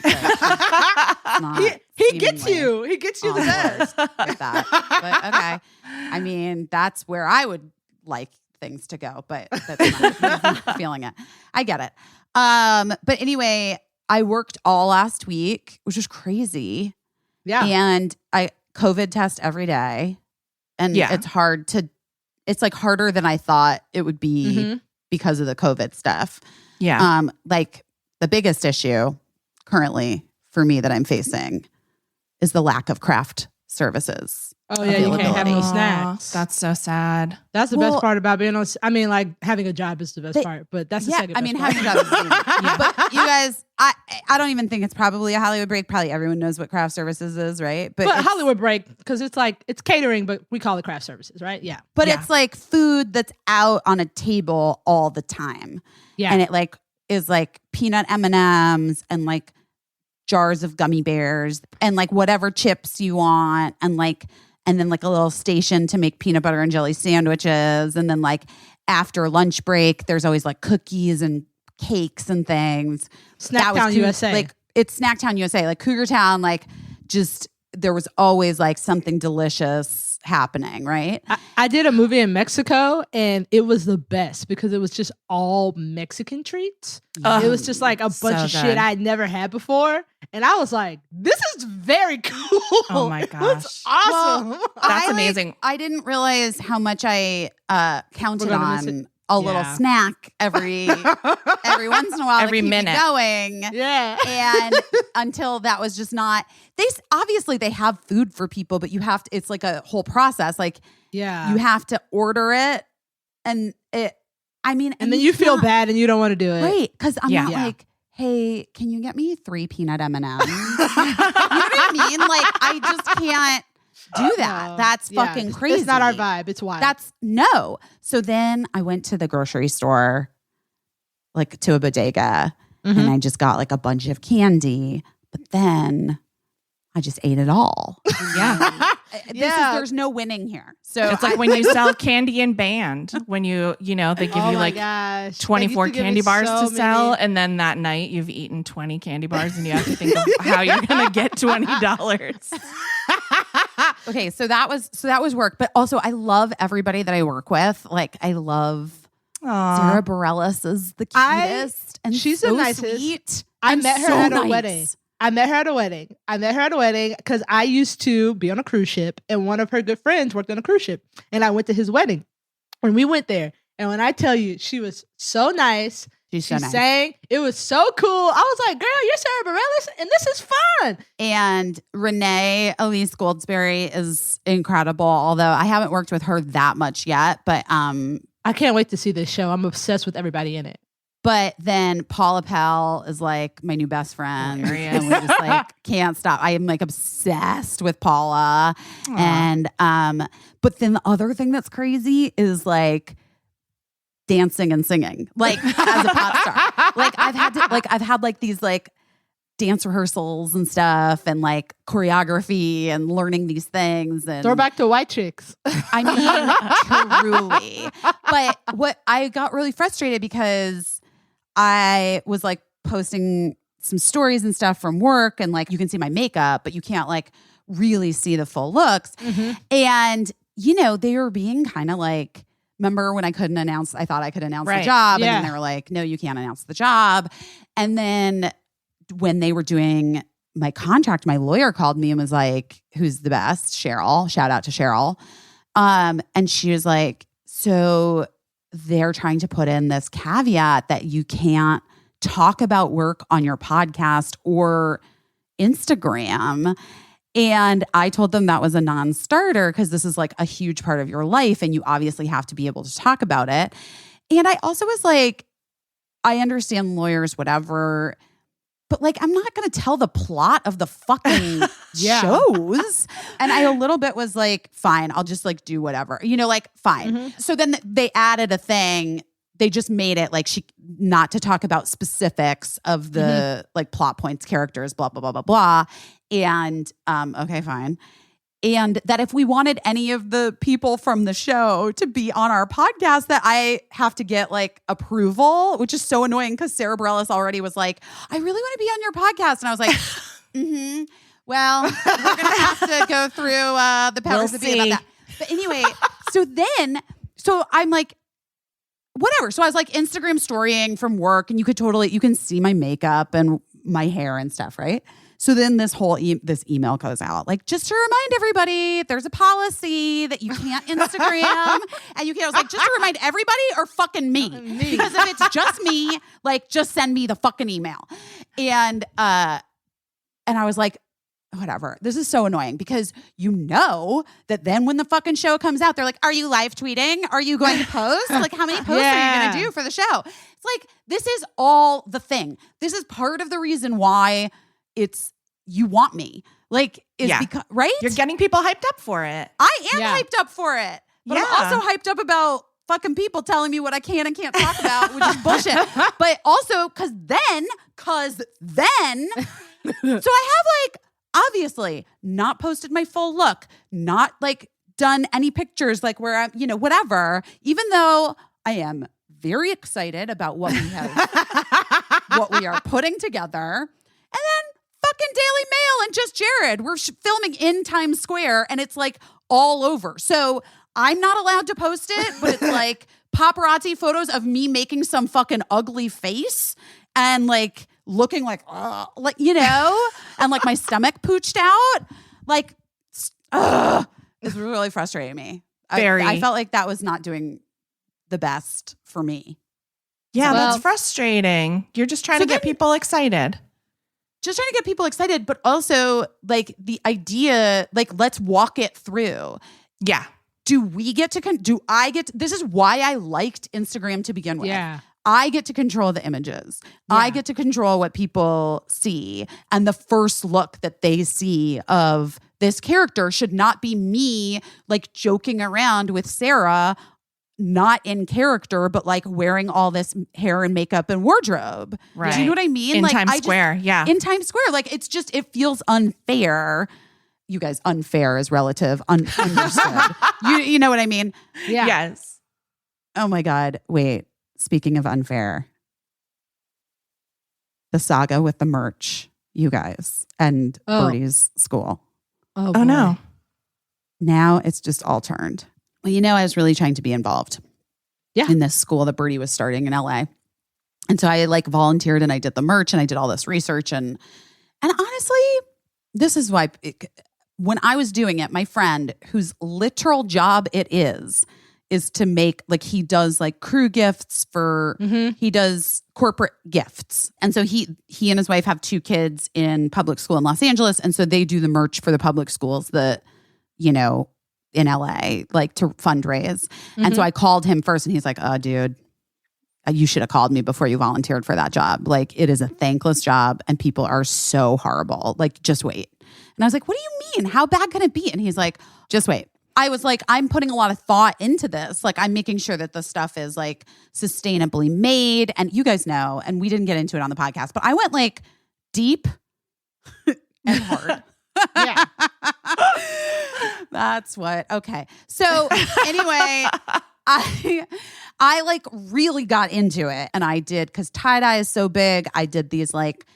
He gets you. He gets you the best. With that. But okay. I mean, that's where I would like things to go, but that's not feeling it. I get it. But anyway, I worked all last week, which was crazy. Yeah. And I COVID test every day. And it's like harder than I thought it would be because of the COVID stuff. Yeah. Like the biggest issue currently for me that I'm facing is the lack of craft services. Oh yeah, you can't have no snacks. That's so sad. That's the best part about being on. I mean, like having a job is the best part, but that's the second. Having a job is but you guys, I don't even think it's probably a Hollywood break. Probably everyone knows what craft services is, right? But Hollywood break, because it's like it's catering, but we call it craft services, right? Yeah. But it's like food that's out on a table all the time. Yeah, and it like is like peanut M&Ms and like jars of gummy bears and like whatever chips you want and then like a little station to make peanut butter and jelly sandwiches. And then like after lunch break, there's always like cookies and cakes and things. Snacktown USA. Like it's Snacktown USA, like Cougar Town, like just there was always like something delicious happening, right? I did a movie in Mexico and it was the best because it was just all Mexican treats. It was just like a bunch of shit I'd never had before. And I was like, this is very cool. Oh my gosh. It's awesome. Well, that's amazing. I didn't realize how much I counted on a little snack every once in a while, every minute going. Yeah. And until that was just not, obviously they have food for people, but you have to, it's like a whole process. Like, you have to order it and then you feel bad and you don't want to do it. Right. Cause I'm not like, hey, can you get me 3 peanut M&Ms? You know what I mean? Like, I just can't do that. No. That's fucking crazy. It's not our vibe. It's wild. No. So then I went to the grocery store, like to a bodega, and I just got like a bunch of candy, but then I just ate it all. There's no winning here. So it's like when you sell candy in band, when they give you like 24 candy bars to sell, and then that night you've eaten 20 candy bars, and you have to think of how you're gonna get $20. Okay, so that was work, but also I love everybody that I work with. Like I love Sarah Bareilles is the cutest, and she's so the nicest. Sweet. I met her at a wedding. I met her at a wedding because I used to be on a cruise ship and one of her good friends worked on a cruise ship. And I went to his wedding and we went there. And when I tell you, she was so nice. She sang. It was so cool. I was like, girl, you're Sarah Bareilles and this is fun. And Renee Elise Goldsberry is incredible. Although I haven't worked with her that much yet, but I can't wait to see this show. I'm obsessed with everybody in it. But then Paula Pell is like my new best friend. And we just like can't stop. I am like obsessed with Paula. Aww. And but then the other thing that's crazy is like dancing and singing. Like as a pop star. Like I've had like these like dance rehearsals and stuff and like choreography and learning these things and throw back to white chicks. I mean truly. But what I got really frustrated because I was like posting some stories and stuff from work and like you can see my makeup, but you can't like really see the full looks. Mm-hmm. And, they were being kind of like, remember when I thought I could announce the job. Yeah. And then they were like, no, you can't announce the job. And then when they were doing my contract, my lawyer called me and was like, who's the best? Cheryl. Shout out to Cheryl. And she was like, so they're trying to put in this caveat that you can't talk about work on your podcast or Instagram. And I told them that was a non-starter because this is like a huge part of your life and you obviously have to be able to talk about it. And I also was like, I understand lawyers, whatever, but like, I'm not going to tell the plot of the fucking shows. And I a little bit was like, fine, I'll just like do whatever, like fine. Mm-hmm. So then they added a thing. They just made it like not to talk about specifics of the like plot points, characters, blah, blah, blah, blah, blah. And okay, fine. And that if we wanted any of the people from the show to be on our podcast, that I have to get like approval, which is so annoying because Sarah Bareilles already was like, I really want to be on your podcast. And I was like, well, we're going to have to go through the powers that be about that. But anyway, so I'm like, whatever. So I was like Instagram storying from work and you can see my makeup and my hair and stuff, right? So then this whole this email goes out, like, just to remind everybody, there's a policy that you can't Instagram. And I was like, just to remind everybody or fucking me. Because if it's just me, like, just send me the fucking email. And I was like, whatever. This is so annoying because you know that then when the fucking show comes out, they're like, are you live tweeting? Are you going to post? Like, how many posts are you going to do for the show? It's like, this is all the thing. This is part of the reason why you want me. Like, is because, right? You're getting people hyped up for it. I am hyped up for it. But I'm also hyped up about fucking people telling me what I can and can't talk about, which is bullshit. But also, cause then, so I have like, obviously not posted my full look, not like done any pictures like where I'm, whatever, even though I am very excited about what we are putting together. And then fucking Daily Mail and Just Jared, we're filming in Times Square and it's like all over. So I'm not allowed to post it, but it's like paparazzi photos of me making some fucking ugly face and like looking like, and like my stomach pooched out. Like, it's really frustrating me. I felt like that was not doing the best for me. Yeah, that's frustrating. You're just trying to get people excited. Just trying to get people excited, but also like the idea, like, let's walk it through. Yeah. This is why I liked Instagram to begin with. Yeah. I get to control the images. Yeah. I get to control what people see. And the first look that they see of this character should not be me like joking around with Sarah, not in character, but like wearing all this hair and makeup and wardrobe. Right. Do you know what I mean? In like Times Square. Yeah. In Times Square. Like it feels unfair. You guys, unfair is relative. Understood. You know what I mean? Yeah. Yes. Oh my God. Wait. Speaking of unfair, the saga with the merch, you guys, and Birdie's school. Oh no. Now it's just all turned. Well, I was really trying to be involved in this school that Birdie was starting in LA. And so I like volunteered and I did the merch and I did all this research. And honestly, this is why when I was doing it, my friend whose literal job it is to make, like, he does like crew gifts for, he does corporate gifts. And so he and his wife have 2 kids in public school in Los Angeles. And so they do the merch for the public schools that, in LA, like to fundraise. And so I called him first and he's like, oh, dude, you should have called me before you volunteered for that job. Like, it is a thankless job and people are so horrible. Like, just wait. And I was like, what do you mean? How bad can it be? And he's like, just wait. I was like, I'm putting a lot of thought into this. Like, I'm making sure that the stuff is like sustainably made. And you guys know, and we didn't get into it on the podcast, but I went like deep and hard. Yeah. That's what. Okay. So anyway, I like really got into it and I did, because tie-dye is so big. I did these like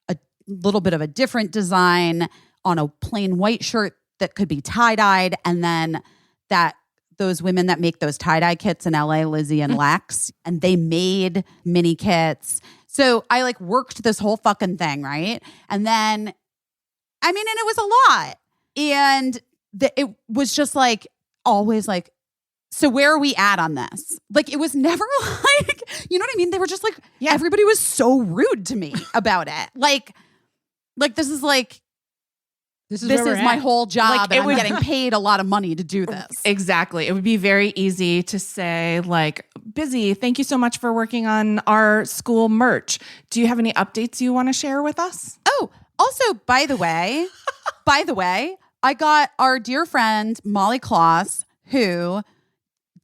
a little bit of a different design on a plain white shirt that could be tie-dyed. And then those women that make those tie-dye kits in LA, Lizzie and Lex, and they made mini kits. So I like worked this whole fucking thing, right? And then, and it was a lot. And it was just like, always like, so where are we at on this? Like, it was never like, you know what I mean? They were just like, everybody was so rude to me about it. Like this is my whole job, like, and I'm getting paid a lot of money to do this. Exactly. It would be very easy to say like, Busy, thank you so much for working on our school merch. Do you have any updates you want to share with us? Oh, also, by the way, I got our dear friend, Molly Kloss, who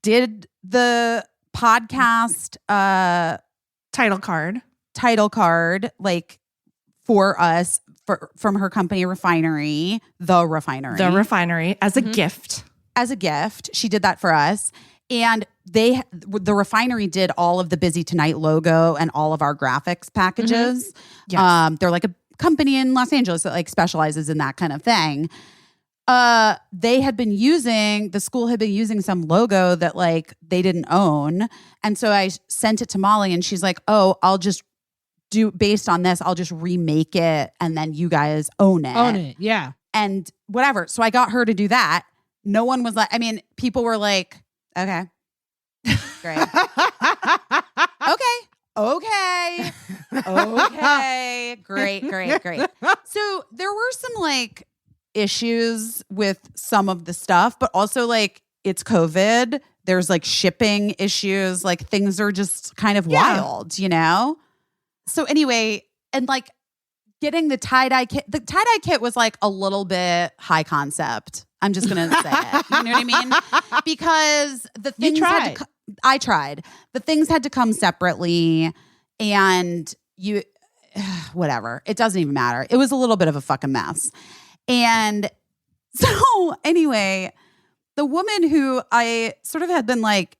did the podcast title card like for us from her company Refinery, The Refinery as a gift. As a gift. She did that for us. And the Refinery did all of the Busy Tonight logo and all of our graphics packages. Yes. They're like a company in Los Angeles that like specializes in that kind of thing. The school had been using some logo that like they didn't own. And so I sent it to Molly and she's like, oh, I'll just based on this, I'll just remake it and then you guys own it. Yeah. And whatever. So I got her to do that. No one was like, people were like, okay, great. okay. Okay. Great. So there were some like issues with some of the stuff, but also like it's COVID. There's like shipping issues. Like things are just kind of wild, you know? So anyway, and like getting the tie-dye kit. The tie-dye kit was like a little bit high concept. I'm just going to say it. You know what I mean? Because the things I tried. The things had to come separately and whatever. It doesn't even matter. It was a little bit of a fucking mess. And so anyway, the woman who I sort of had been like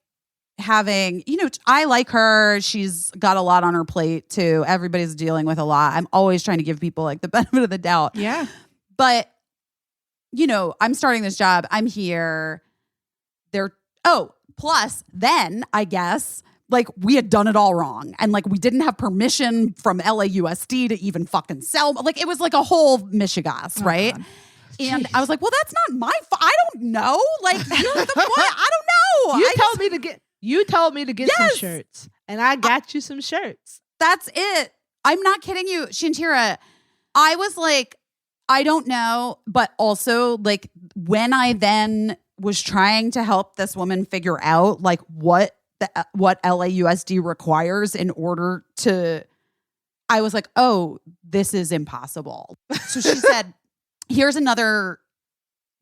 having, you know, I like her. She's got a lot on her plate too. Everybody's dealing with a lot. I'm always trying to give people like the benefit of the doubt. Yeah. But, you know, I'm starting this job. I'm here. Plus then I guess like we had done it all wrong. And like we didn't have permission from LAUSD to even fucking sell. Like it was like a whole mishigas, right? God. And I was like, well, that's not my fault. I don't know. Like you're the one. I don't know. You told me to get some shirts, and I got you some shirts. That's it. I'm not kidding you, Shantira. I was like, I don't know, but also like when I then was trying to help this woman figure out like what LAUSD requires in order to, I was like, oh, this is impossible. So she said, here's another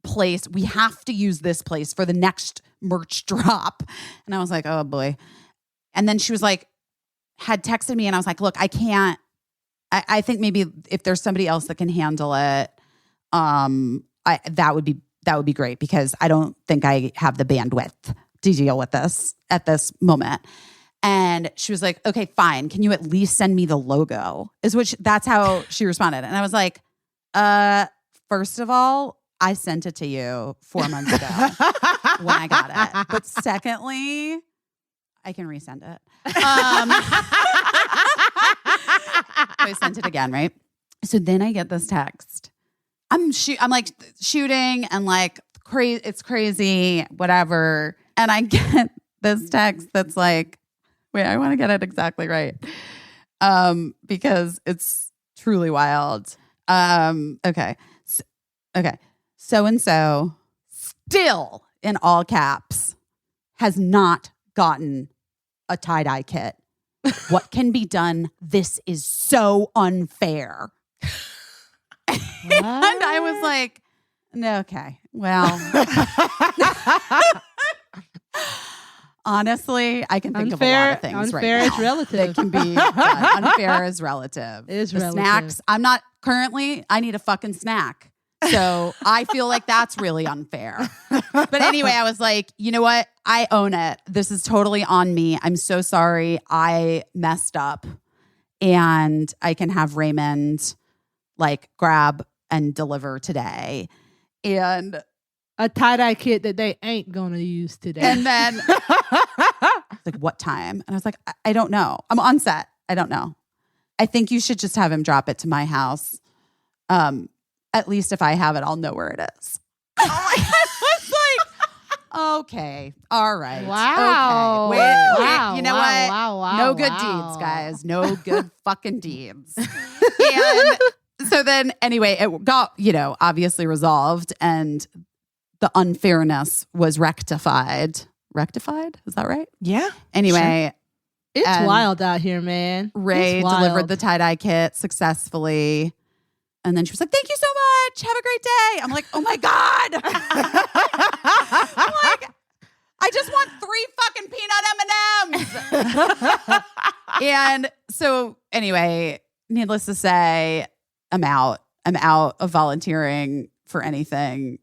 place. We have to use this place for the next merch drop. And I was like, oh boy. And then she was like, had texted me and I was like, look, I can't, I think maybe if there's somebody else that can handle it, that would be great because I don't think I have the bandwidth to deal with this at this moment. And she was like, okay, fine. Can you at least send me the logo? That's how she responded. And I was like, first of all, I sent it to you 4 months ago when I got it. But secondly, I can resend it. I sent it again, right? So then I get this text. I'm like shooting and like crazy. It's crazy, whatever. And I get this text that's like, wait, I want to get it exactly right, because it's truly wild. Okay. So-and-so still in all caps has not gotten a tie-dye kit. What can be done? This is so unfair. And I was like, no, okay, well, honestly, I can think of a lot of things right now. Unfair is relative. That can be done. Unfair is relative. It is the relative. Snacks, I need a fucking snack. So I feel like that's really unfair. But anyway, I was like, you know what? I own it. This is totally on me. I'm so sorry. I messed up. And I can have Raymond like grab and deliver today. And a tie-dye kit that they ain't gonna use today. And then like, what time? And I was like, I don't know. I'm on set. I don't know. I think you should just have him drop it to my house. At least if I have it, I'll know where it is. Oh my God. I was like, okay. All right. Wow. Okay. Wait. You know what? Wow. No good deeds, guys. No good fucking deeds. And so then anyway, it got, obviously resolved and the unfairness was rectified. Rectified? Is that right? Yeah. Anyway. Sure. It's wild out here, man. Ray delivered the tie-dye kit successfully. And then she was like, thank you so much. Have a great day. I'm like, oh my God. I'm like, I just want 3 fucking peanut M&Ms. And so anyway, needless to say, I'm out. I'm out of volunteering for anything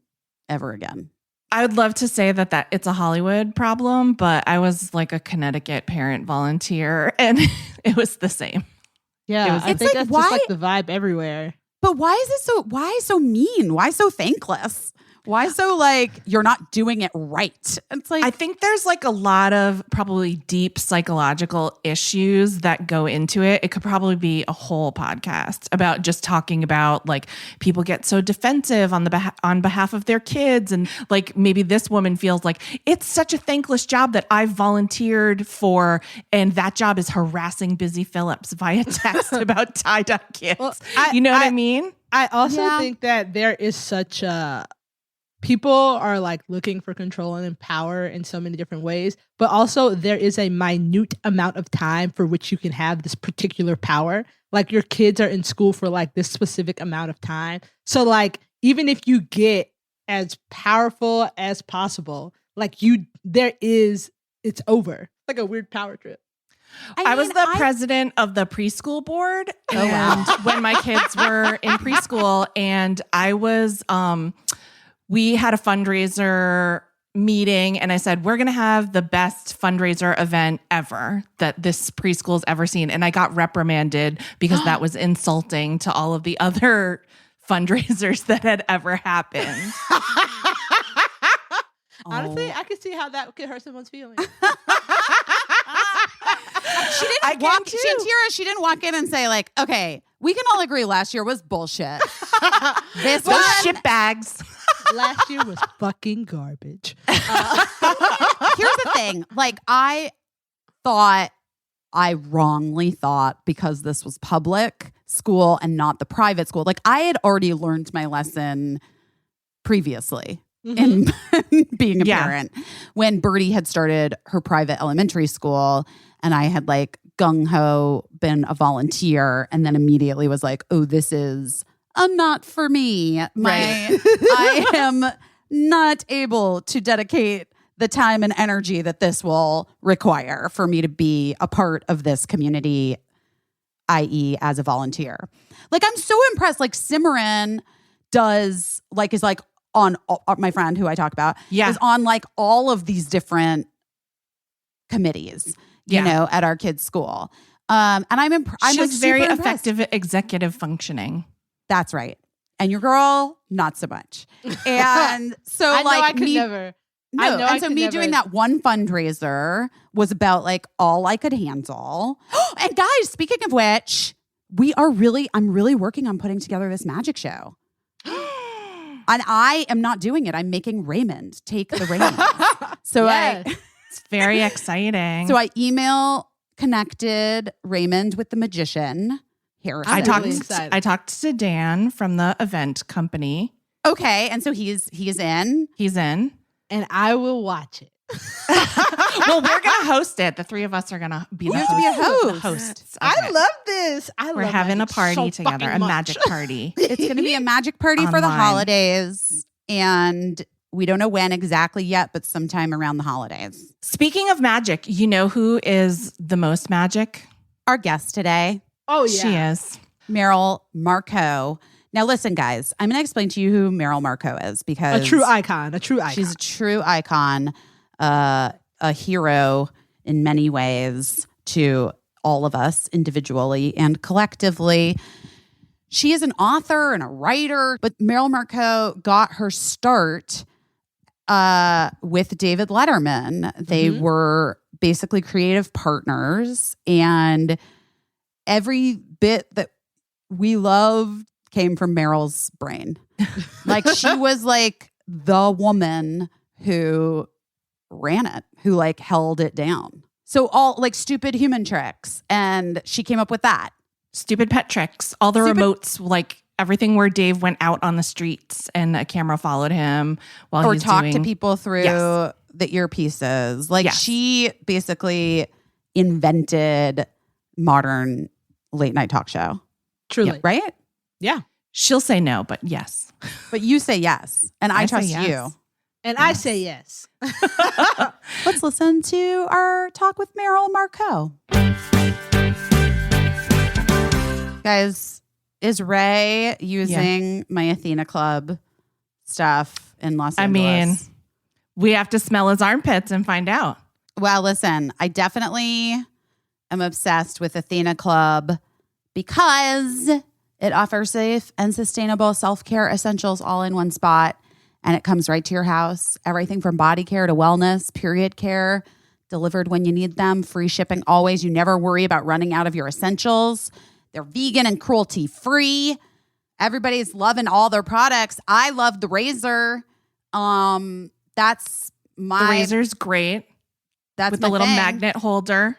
ever again. I would love to say that it's a Hollywood problem, but I was like a Connecticut parent volunteer and it was the same. Yeah, I think that's just like the vibe everywhere. But why is it why so mean? Why so thankless? Why so like you're not doing it right? It's like I think there's like a lot of probably deep psychological issues that go into it. It could probably be a whole podcast about just talking about like people get so defensive on on behalf of their kids, and like maybe this woman feels like it's such a thankless job that I've volunteered for, and that job is harassing Busy Phillips via text about tie-dye kids. Well, you know what I mean? I also think that there is such a people are like looking for control and power in so many different ways, but also there is a minute amount of time for which you can have this particular power. Like your kids are in school for like this specific amount of time. So like, even if you get as powerful as possible, like it's over. Like a weird power trip. I was the president of the preschool board and when my kids were in preschool, and I was, we had a fundraiser meeting and I said, we're going to have the best fundraiser event ever that this preschool's ever seen. And I got reprimanded because that was insulting to all of the other fundraisers that had ever happened. Honestly, I could see how that could hurt someone's feelings. Shantira, she didn't walk in and say like, okay, we can all agree last year was bullshit. This was shit bags. Last year was fucking garbage. Here's the thing. Like I wrongly thought because this was public school and not the private school. Like I had already learned my lesson previously in being a parent when Birdie had started her private elementary school, and I had like gung-ho been a volunteer and then immediately was like, oh, this is not for me. I am not able to dedicate the time and energy that this will require for me to be a part of this community, i.e. as a volunteer. Like, I'm so impressed. Like Simran is on my friend who I talk about is on like all of these different committees, you know, at our kids' school. And I'm She's like very impressed. effective executive functioning. That's right. And your girl, not so much. And so doing that one fundraiser was about like all I could handle. And guys, speaking of which, I'm really working on putting together this magic show. And I am not doing it. I'm making Raymond take the reins. So it's very exciting. So I connected Raymond with the magician. I talked to Dan from the event company. Okay, and so he's in. He's in. And I will watch it. Well, we're gonna host it. The three of us are gonna be the hosts. I love this. We're having a party together, a magic party. It's gonna be a magic party for the holidays, and we don't know when exactly yet, but sometime around the holidays. Speaking of magic, you know who is the most magic? Our guest today. Oh yeah, she is Merrill Markoe. Now, listen, guys, I'm going to explain to you who Merrill Markoe is because a true icon. She's a true icon, a hero in many ways to all of us individually and collectively. She is an author and a writer, but Merrill Markoe got her start with David Letterman. They were basically creative partners, and every bit that we loved came from Merrill's brain. Like she was like the woman who ran it, who like held it down. So all like stupid human tricks. And she came up with that. Stupid pet tricks. All the remotes, like everything where Dave went out on the streets and a camera followed him while or talked to people through the earpieces. Like she basically invented modern late night talk show. Truly. Right? Yeah. She'll say no, but yes. But you say yes. And I trust you. And I say yes. Let's listen to our talk with Merrill Markoe. Guys, is Ray using my Athena Club stuff in Los Angeles? I mean, we have to smell his armpits and find out. Well, listen, I definitely am obsessed with Athena Club because it offers safe and sustainable self-care essentials all in one spot. and it comes right to your house. Everything from body care to wellness, period care, delivered when you need them. Free shipping always. You never worry about running out of your essentials. They're vegan and cruelty free. Everybody's loving all their products. I love the razor. That's my The razor's great. That's with my the little thing. magnet holder.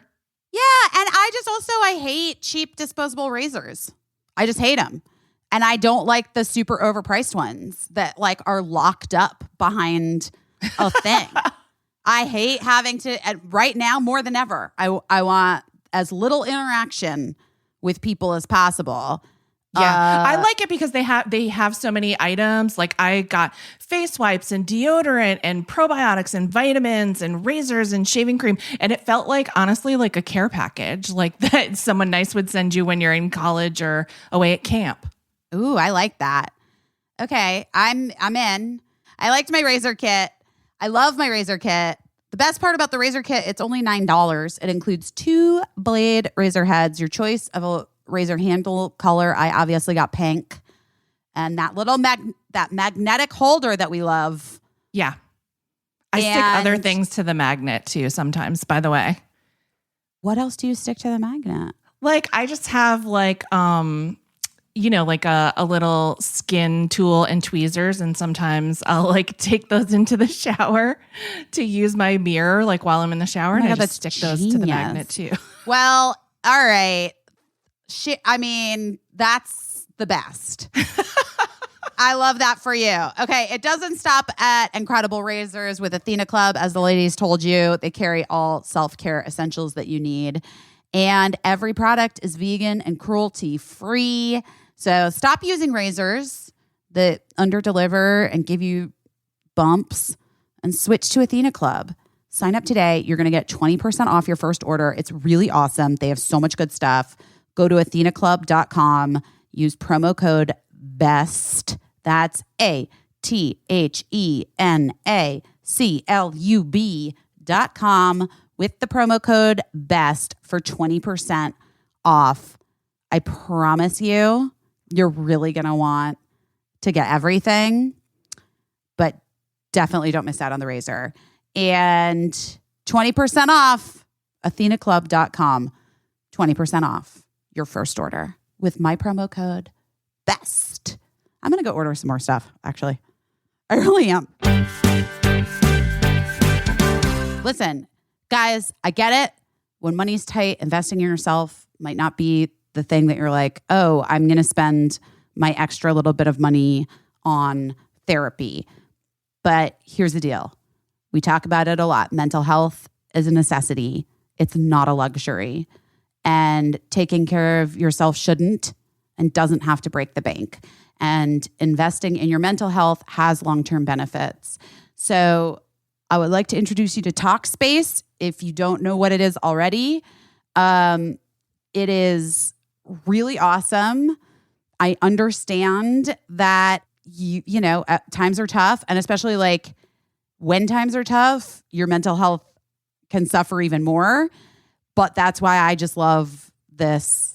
Yeah, and I hate cheap disposable razors. I just hate them. And I don't like the super overpriced ones that like are locked up behind a thing. I hate having to, right now more than ever, I want as little interaction with people as possible. Yeah, I like it because they have so many items. Like I got face wipes and deodorant and probiotics and vitamins and razors and shaving cream, and it felt like honestly like a care package, like that someone nice would send you when you're in college or away at camp. Ooh, I like that. Okay, I'm in. I liked my razor kit. I love my razor kit. The best part about the razor kit, it's only $9. It includes 2 blade razor heads, your choice of a razor handle color. I obviously got pink. And that little that magnetic holder that we love. Yeah. I stick other things to the magnet too sometimes, by the way. What else do you stick to the magnet? Like I just have like like a little skin tool and tweezers, and sometimes I'll like take those into the shower to use my mirror like while I'm in the shower, and I just stick those to the magnet too. Well, all right. That's the best. I love that for you. Okay, it doesn't stop at incredible razors with Athena Club. As the ladies told you, they carry all self-care essentials that you need. And every product is vegan and cruelty-free. So stop using razors that underdeliver and give you bumps and switch to Athena Club. Sign up today. You're going to get 20% off your first order. It's really awesome. They have so much good stuff. Go to athenaclub.com. Use promo code BEST. That's ATHENACLUB.com with the promo code BEST for 20% off. I promise you, you're really going to want to get everything, but definitely don't miss out on the razor. And 20% off, athenaclub.com. 20% off your first order with my promo code BEST. I'm going to go order some more stuff, actually. I really am. Listen, guys, I get it. When money's tight, investing in yourself might not be the thing that you're like, oh, I'm going to spend my extra little bit of money on therapy. But here's the deal. We talk about it a lot. Mental health is a necessity. It's not a luxury. And taking care of yourself shouldn't and doesn't have to break the bank. And investing in your mental health has long-term benefits. So I would like to introduce you to Talkspace. If you don't know what it is already, it is really awesome. I understand that times are tough, and especially like when times are tough, your mental health can suffer even more. But that's why I just love this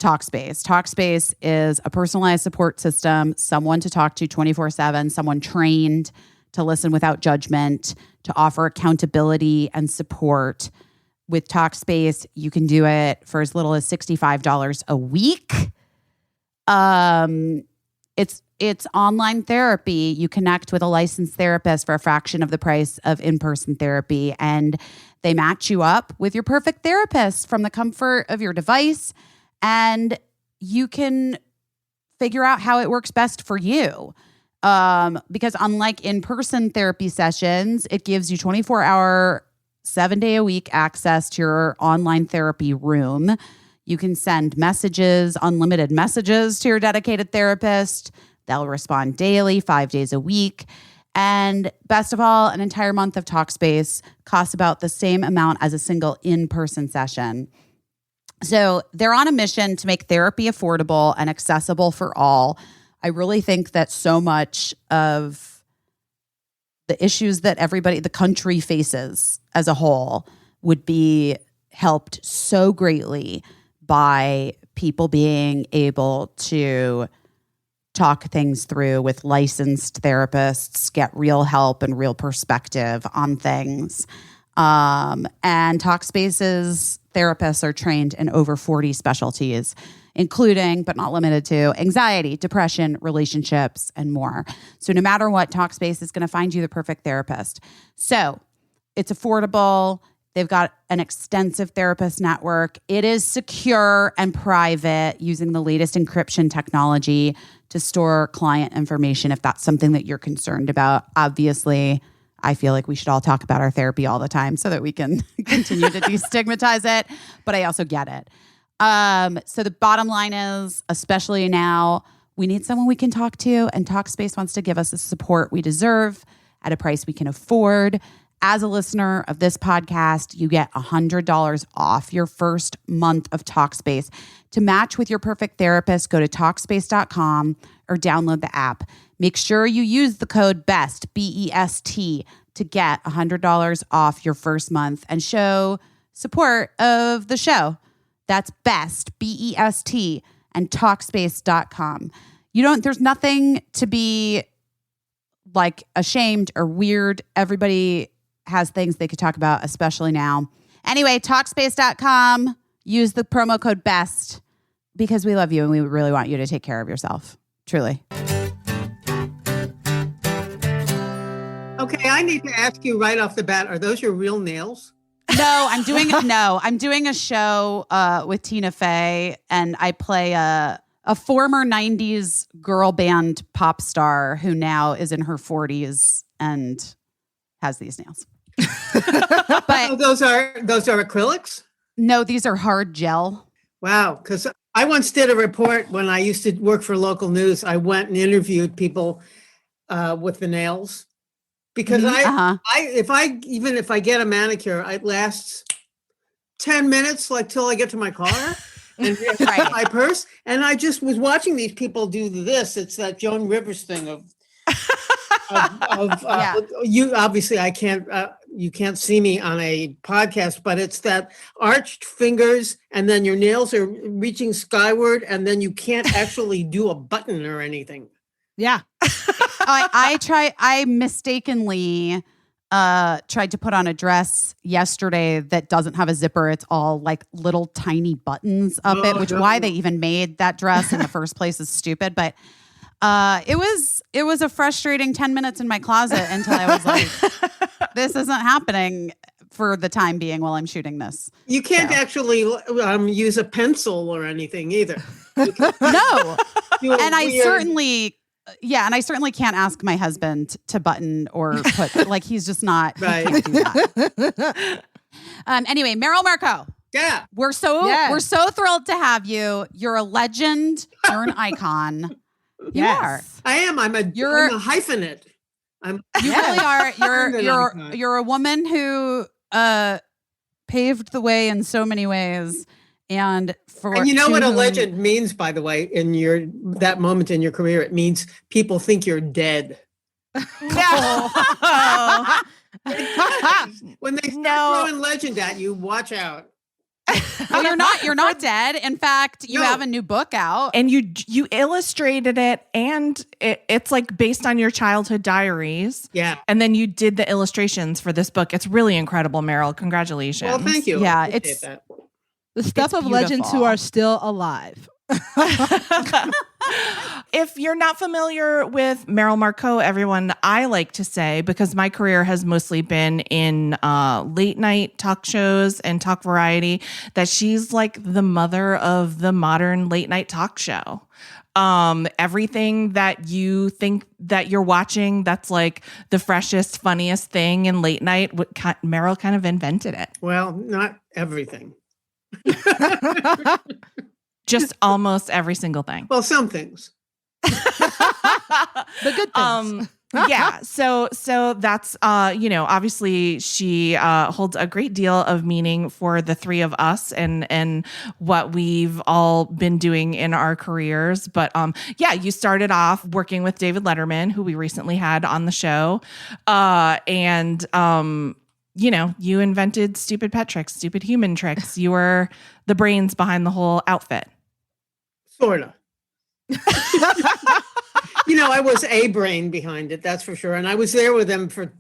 Talkspace. Talkspace is a personalized support system, someone to talk to 24/7, someone trained to listen without judgment, to offer accountability and support. With Talkspace, you can do it for as little as $65 a week. It's online therapy. You connect with a licensed therapist for a fraction of the price of in-person therapy, and they match you up with your perfect therapist from the comfort of your device, and you can figure out how it works best for you. Because unlike in-person therapy sessions, it gives you 24-hour, 7-day-a-week access to your online therapy room. You can send messages, unlimited messages to your dedicated therapist. They'll respond daily, 5 days a week. And best of all, an entire month of Talkspace costs about the same amount as a single in-person session. So they're on a mission to make therapy affordable and accessible for all. I really think that so much of the issues that the country faces as a whole would be helped so greatly by people being able to talk things through with licensed therapists, get real help and real perspective on things. And Talkspace's therapists are trained in over 40 specialties, including, but not limited to, anxiety, depression, relationships, and more. So no matter what, Talkspace is going to find you the perfect therapist. So it's affordable. They've got an extensive therapist network. It is secure and private, using the latest encryption technology to store client information if that's something that you're concerned about. Obviously, I feel like we should all talk about our therapy all the time so that we can continue to destigmatize it, but I also get it. So the bottom line is, especially now, we need someone we can talk to, and Talkspace wants to give us the support we deserve at a price we can afford. As a listener of this podcast, you get $100 off your first month of Talkspace. To match with your perfect therapist, go to Talkspace.com or download the app. Make sure you use the code BEST, B-E-S-T, to get $100 off your first month and show support of the show. That's BEST, B-E-S-T, and Talkspace.com. There's nothing to be like ashamed or weird. Everybody has things they could talk about, especially now. Anyway, Talkspace.com. Use the promo code BEST because we love you and we really want you to take care of yourself. Truly. Okay, I need to ask you right off the bat, are those your real nails? I'm doing a show with Tina Fey, and I play a former 90s girl band pop star who now is in her 40s and has these nails. But those are acrylics? No, these are hard gel. Wow, because I once did a report when I used to work for local news. I went and interviewed people with the nails. Because if I get a manicure, it lasts 10 minutes, like till I get to my car and my purse. And I just was watching these people do this. It's that Joan Rivers thing of you. Obviously, I can't. You can't see me on a podcast, but it's that arched fingers, and then your nails are reaching skyward, and then you can't actually do a button or anything. Yeah. I mistakenly tried to put on a dress yesterday that doesn't have a zipper. It's all like little tiny buttons up it, which why they even made that dress in the first place is stupid. But it was a frustrating 10 minutes in my closet until I was like, this isn't happening for the time being while I'm shooting this. You can't actually use a pencil or anything either. No. And I certainly can't ask my husband to button or put, like, he's just not, right. He can't do that. Anyway, Merrill Markoe. Yeah. We're so thrilled to have you. You're a legend. You're an icon. You are. I am. I'm a hyphenate. You really are. You're a woman who paved the way in so many ways. And you know what a legend means, by the way, in that moment in your career, it means people think you're dead. When they start throwing legend at you, watch out. Well, you're not dead. In fact, you have a new book out. And you illustrated it, and it's like based on your childhood diaries. Yeah. And then you did the illustrations for this book. It's really incredible, Merrill. Congratulations. Well, thank you. Yeah, it's that. The stuff of legends who are still alive. If you're not familiar with Merrill Markoe, everyone, I like to say, because my career has mostly been in late night talk shows and talk variety, that she's like the mother of the modern late night talk show. Everything that you think that you're watching that's like the freshest, funniest thing in late night, Merrill kind of invented it. Well, not everything. Just almost every single thing. Well, some things. The good things. Yeah. So that's, obviously she holds a great deal of meaning for the three of us and what we've all been doing in our careers. But you started off working with David Letterman, who we recently had on the show. You invented stupid pet tricks, stupid human tricks. You were the brains behind the whole outfit. Sorta. I was a brain behind it, that's for sure. And I was there with him for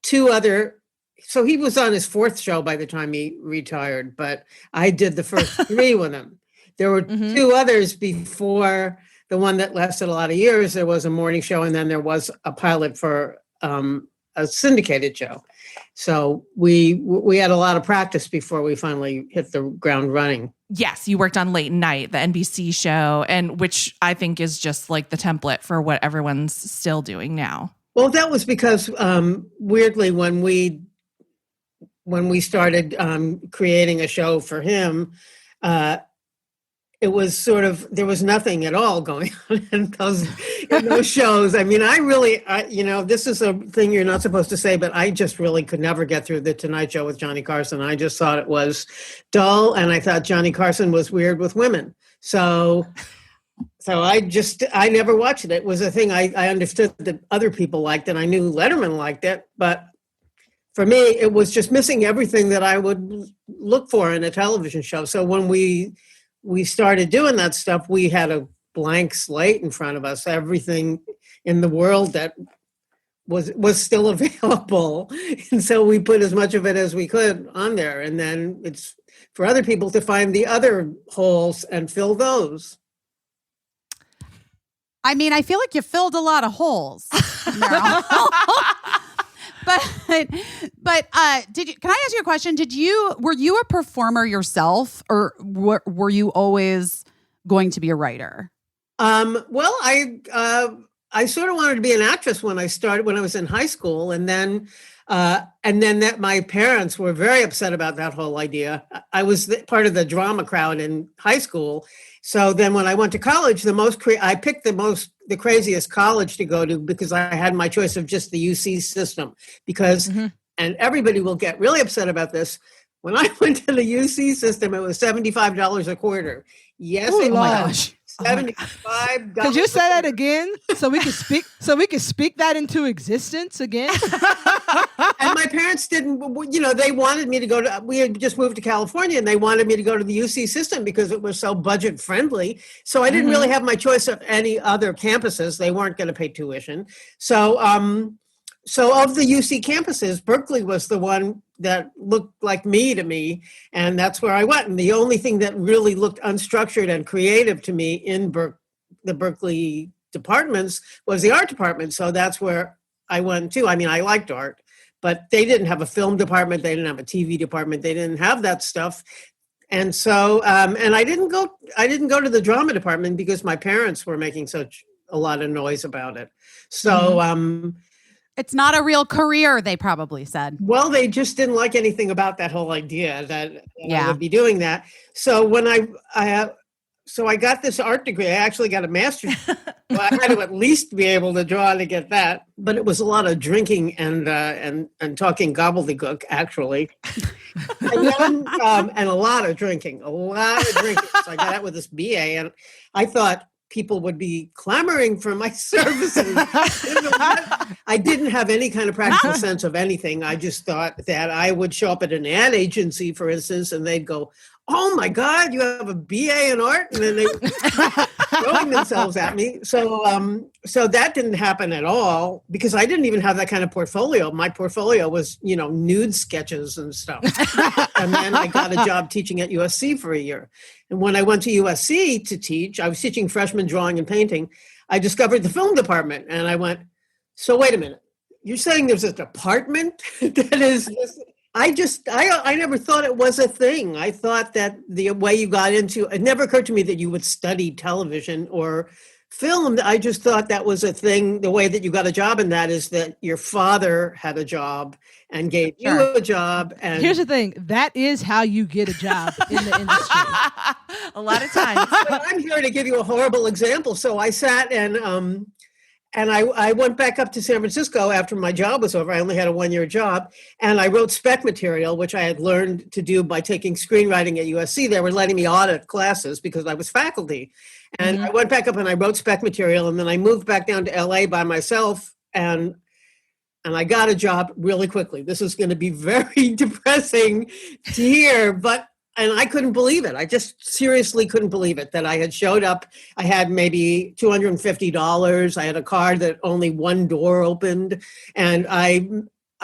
two other. So he was on his fourth show by the time he retired, but I did the first three with him. There were two others before the one that lasted a lot of years. There was a morning show, and then there was a pilot for a syndicated show. So we had a lot of practice before we finally hit the ground running. Yes, you worked on Late Night, the NBC show, and which I think is just like the template for what everyone's still doing now. Well, that was because weirdly, when we started creating a show for him, it was sort of, there was nothing at all going on in those shows. I mean, this is a thing you're not supposed to say, but I just really could never get through the Tonight Show with Johnny Carson. I just thought it was dull, and I thought Johnny Carson was weird with women. So I never watched it. It was a thing I understood that other people liked, and I knew Letterman liked it, but for me, it was just missing everything that I would look for in a television show. So when we started doing that stuff, we had a blank slate in front of us. Everything in the world that was still available. And so we put as much of it as we could on there. And then it's for other people to find the other holes and fill those. I mean, I feel like you filled a lot of holes, Merrill. But can I ask you a question? Were you a performer yourself, or were you always going to be a writer? Well, I sort of wanted to be an actress when I was in high school, and then that my parents were very upset about that whole idea. I was part of the drama crowd in high school. So then when I went to college, I picked the craziest college to go to because I had my choice of just the UC system and everybody will get really upset about this. When I went to the UC system, it was $75 a quarter. Yes. Oh my gosh. $75. Could you say that again so we can speak that into existence again? And my parents didn't, they wanted me to go to, we had just moved to California, and they wanted me to go to the UC system because it was so budget friendly. So I didn't really have my choice of any other campuses. They weren't going to pay tuition. So of the UC campuses, Berkeley was the one that looked like me to me, and that's where I went. And the only thing that really looked unstructured and creative to me in the Berkeley departments was the art department. So that's where I went to. I mean, I liked art, but they didn't have a film department. They didn't have a TV department. They didn't have that stuff. And so, and I didn't go to the drama department because my parents were making such a lot of noise about it. So, it's not a real career, they probably said. Well, they just didn't like anything about that whole idea that I would be doing that. So when I got this art degree, I actually got a master's. Well, I had to at least be able to draw to get that. But it was a lot of drinking and talking gobbledygook, actually. And a lot of drinking. So I got out with this BA, and I thought people would be clamoring for my services. I didn't have any kind of practical sense of anything. I just thought that I would show up at an ad agency, for instance, and they'd go, "Oh my God, you have a BA in art?" And then they throwing themselves at me. So that didn't happen at all because I didn't even have that kind of portfolio. My portfolio was, nude sketches and stuff. And then I got a job teaching at USC for a year. And when I went to USC to teach, I was teaching freshman drawing and painting. I discovered the film department, and I went, "So wait a minute, you're saying there's a department that is this?" I never thought it was a thing. I thought that the way you got into it never occurred to me that you would study television or film. I just thought that was a thing. The way that you got a job in that is that your father had a job and gave you a job. And here's the thing. That is how you get a job in the industry. A lot of times. But I'm here to give you a horrible example. So I sat and I went back up to San Francisco after my job was over. I only had a 1-year job. And I wrote spec material, which I had learned to do by taking screenwriting at USC. They were letting me audit classes because I was faculty. And I went back up and I wrote spec material. And then I moved back down to LA by myself. And I got a job really quickly. This is going to be very depressing to hear. But And I couldn't believe it. I just seriously couldn't believe it that I had showed up. I had maybe $250. I had a car that only one door opened. And I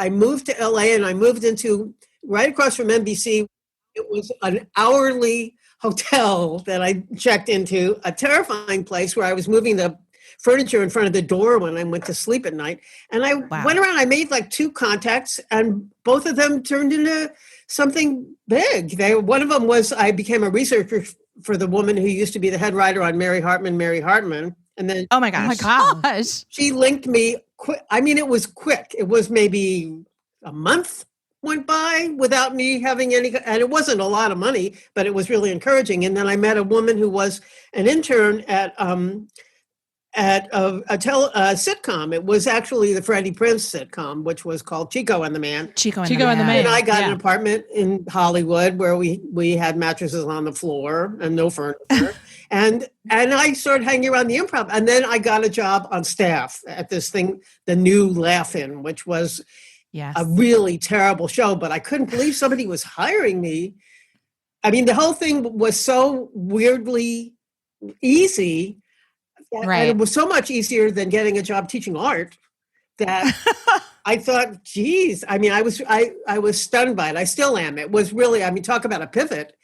moved to LA, and I moved into right across from NBC. It was an hourly hotel that I checked into, a terrifying place where I was moving the furniture in front of the door when I went to sleep at night. And I went around, I made like 2 contacts, and both of them turned into something big. One of them was I became a researcher for the woman who used to be the head writer on Mary Hartman. And then oh my gosh, she linked me quick. I mean, it was quick. It was maybe a month went by without me having any, and it wasn't a lot of money, but it was really encouraging. And then I met a woman who was an intern at a sitcom. It was actually the Freddie Prinze sitcom, which was called Chico and the Man. Chico and the Man. And I got an apartment in Hollywood where we had mattresses on the floor and no furniture. and I started hanging around the Improv. And then I got a job on staff at this thing, the New Laugh-In, which was a really terrible show. But I couldn't believe somebody was hiring me. I mean, the whole thing was so weirdly easy. Right. And it was so much easier than getting a job teaching art that I thought, geez, I mean, I was stunned by it. I still am. It was really, I mean, talk about a pivot.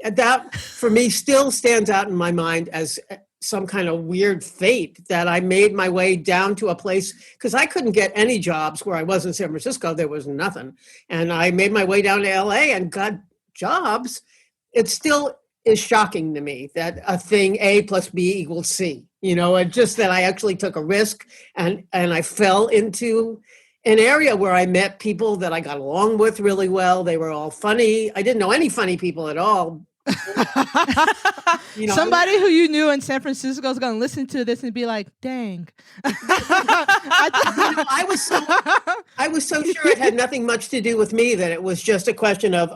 That for me still stands out in my mind as some kind of weird fate that I made my way down to a place, because I couldn't get any jobs where I was in San Francisco. There was nothing. And I made my way down to LA and got jobs. It still is shocking to me that a thing A plus B equals C. You know, and just that I actually took a risk and I fell into an area where I met people that I got along with really well. They were all funny. I didn't know any funny people at all. You know, somebody who you knew in San Francisco is going to listen to this and be like, dang. I was so sure it had nothing much to do with me, that it was just a question of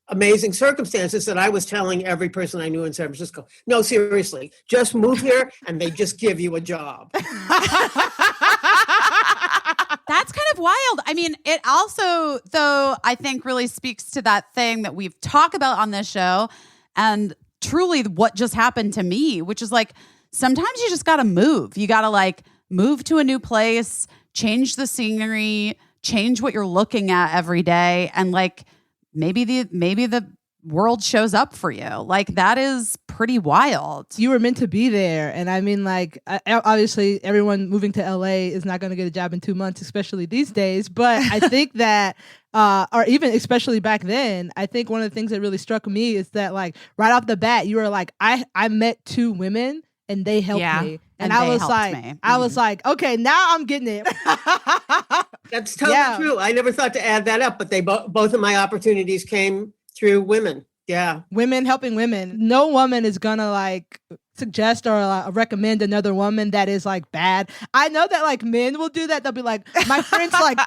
amazing circumstances that I was telling every person I knew in San Francisco. No, seriously, just move here and they just give you a job. That's kind of wild. I mean, it also, though, I think really speaks to that thing that we've talked about on this show, and truly what just happened to me, which is like, sometimes you just got to move. You got to like move to a new place, change the scenery, change what you're looking at every day, and like, maybe the world shows up for you. Like, that is pretty wild. You were meant to be there. And I mean, like, obviously everyone moving to LA is not going to get a job in 2 months, especially these days. But I think that, or even especially back then, I think one of the things that really struck me is that, like, right off the bat, you were like, I met 2 women and they helped me. And I was like, okay, now I'm getting it. That's totally true. I never thought to add that up, but they both of my opportunities came through women. Yeah. Women helping women. No woman is gonna like suggest or recommend another woman that is like bad. I know that like men will do that. They'll be like, my friend's like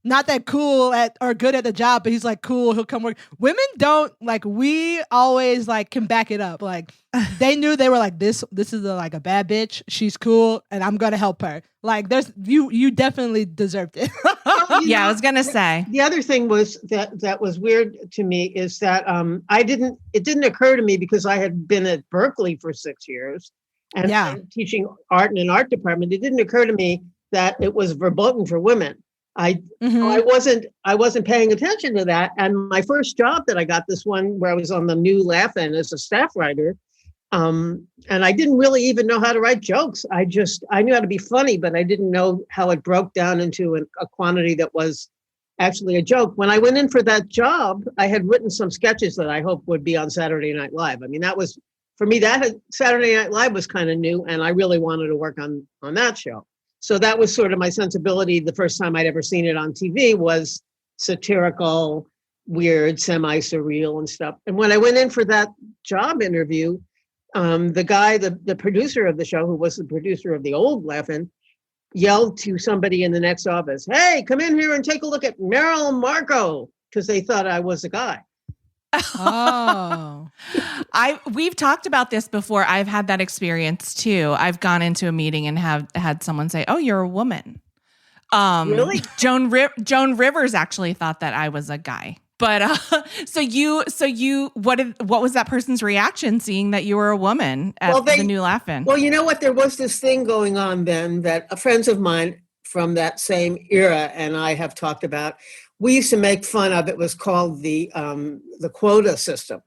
not that cool or good at the job, but he's like cool, he'll come work. Women don't, like, we always like can back it up. Like, they knew, they were like, this is like a bad bitch, she's cool and I'm gonna help her. Like, there's you definitely deserved it. Yeah, I was gonna say the other thing was that was weird to me is that it didn't occur to me, because I had been at Berkeley for 6 years and teaching art in an art department. It didn't occur to me that it was verboten for women. I wasn't paying attention to that. And my first job that I got, this one where I was on the New Laugh-In as a staff writer, and I didn't really even know how to write jokes. I knew how to be funny, but I didn't know how it broke down into a quantity that was actually a joke. When I went in for that job, I had written some sketches that I hoped would be on Saturday Night Live. I mean, that was, for me, Saturday Night Live was kind of new, and I really wanted to work on that show. So that was sort of my sensibility. The first time I'd ever seen it on TV was satirical, weird, semi-surreal and stuff. And when I went in for that job interview, the guy, the producer of the show, who was the producer of the old Laugh-In, yelled to somebody in the next office, "Hey, come in here and take a look at Merrill Markoe," because they thought I was a guy. Oh, we've talked about this before. I've had that experience too. I've gone into a meeting and have had someone say, "Oh, you're a woman." Really? Joan Rivers actually thought that I was a guy. But what was that person's reaction seeing that you were a woman at the New Laugh-In? Well, you know what? There was this thing going on then that friends of mine from that same era and I have talked about. We used to make fun of. It was called the quota system.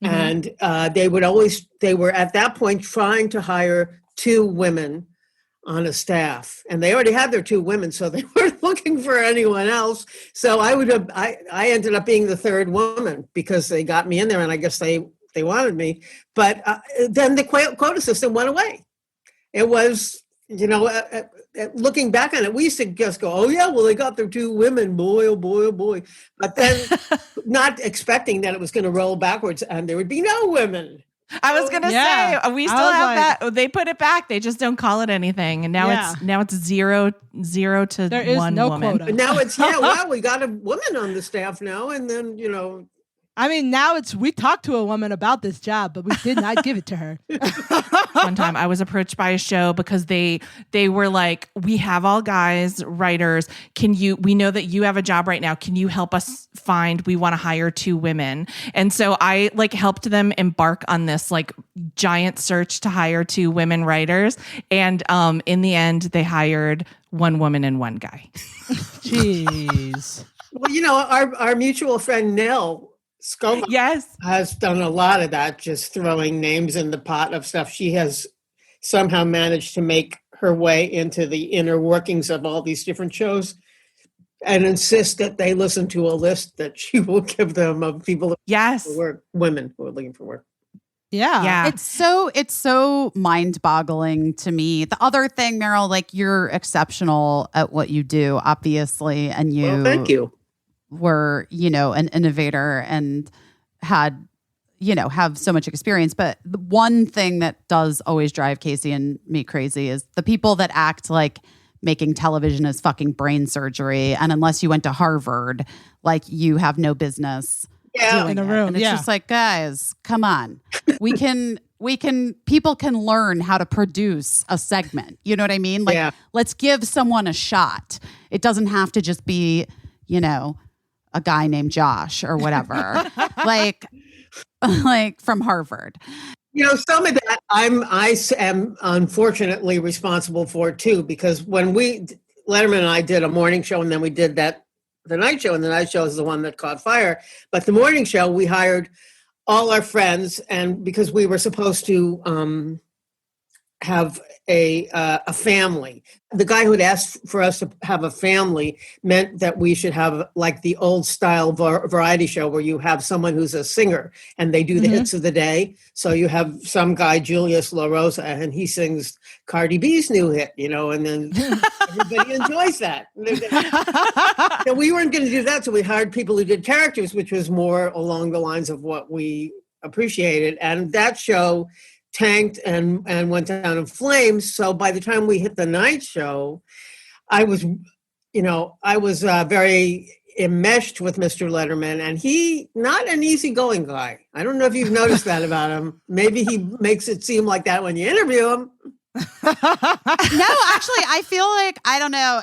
Mm-hmm. And they were at that point trying to hire 2 women on a staff, and they already had their 2 women, so they weren't looking for anyone else. So I ended up being the 3rd woman because they got me in there, and I guess they wanted me. But then the quota system went away. It was, looking back on it, we used to just go, oh yeah, well they got their 2 women, boy, oh boy, oh boy. But then not expecting that it was going to roll backwards and there would be no women. I was gonna say we still have that. They put it back. They just don't call it anything, and now it's 0 to there is 1 no woman. Quota. But now it's we got a woman on the staff now, and then I mean, now we talked to a woman about this job, but we did not give it to her. One time I was approached by a show because they were like, we have all guys, writers. We know that you have a job right now. Can you help us we want to hire 2 women. And so I helped them embark on this giant search to hire 2 women writers. And in the end, they hired 1 woman and 1 guy. Jeez. Well, our mutual friend Nell Scova has done a lot of that, just throwing names in the pot of stuff. She has somehow managed to make her way into the inner workings of all these different shows and insist that they listen to a list that she will give them of people who work, women who are looking for work. Yeah. It's so mind-boggling to me. The other thing, Merrill, you're exceptional at what you do, obviously, and thank you. Were, an innovator and had, have so much experience. But the one thing that does always drive Caissie and me crazy is the people that act like making television is fucking brain surgery. And unless you went to Harvard, you have no business doing in the it. room. And it's just guys, come on. People can learn how to produce a segment. You know what I mean? Let's give someone a shot. It doesn't have to just be, a guy named Josh or whatever, from Harvard. Some of that I am unfortunately responsible for too, because when Letterman and I did a morning show and then we did the night show, and the night show is the one that caught fire. But the morning show, we hired all our friends, and because we were supposed to have a family. The guy who had asked for us to have a family meant that we should have the old style variety show where you have someone who's a singer and they do the hits of the day. So you have some guy, Julius La Rosa, and he sings Cardi B's new hit, and then everybody enjoys that. So we weren't going to do that. So we hired people who did characters, which was more along the lines of what we appreciated. And that show tanked and went down in flames. So by the time we hit the night show, I was very enmeshed with Mr. Letterman, and he not an easygoing guy. I don't know if you've noticed that about him. Maybe he makes it seem like that when you interview him. No, actually, I feel I don't know.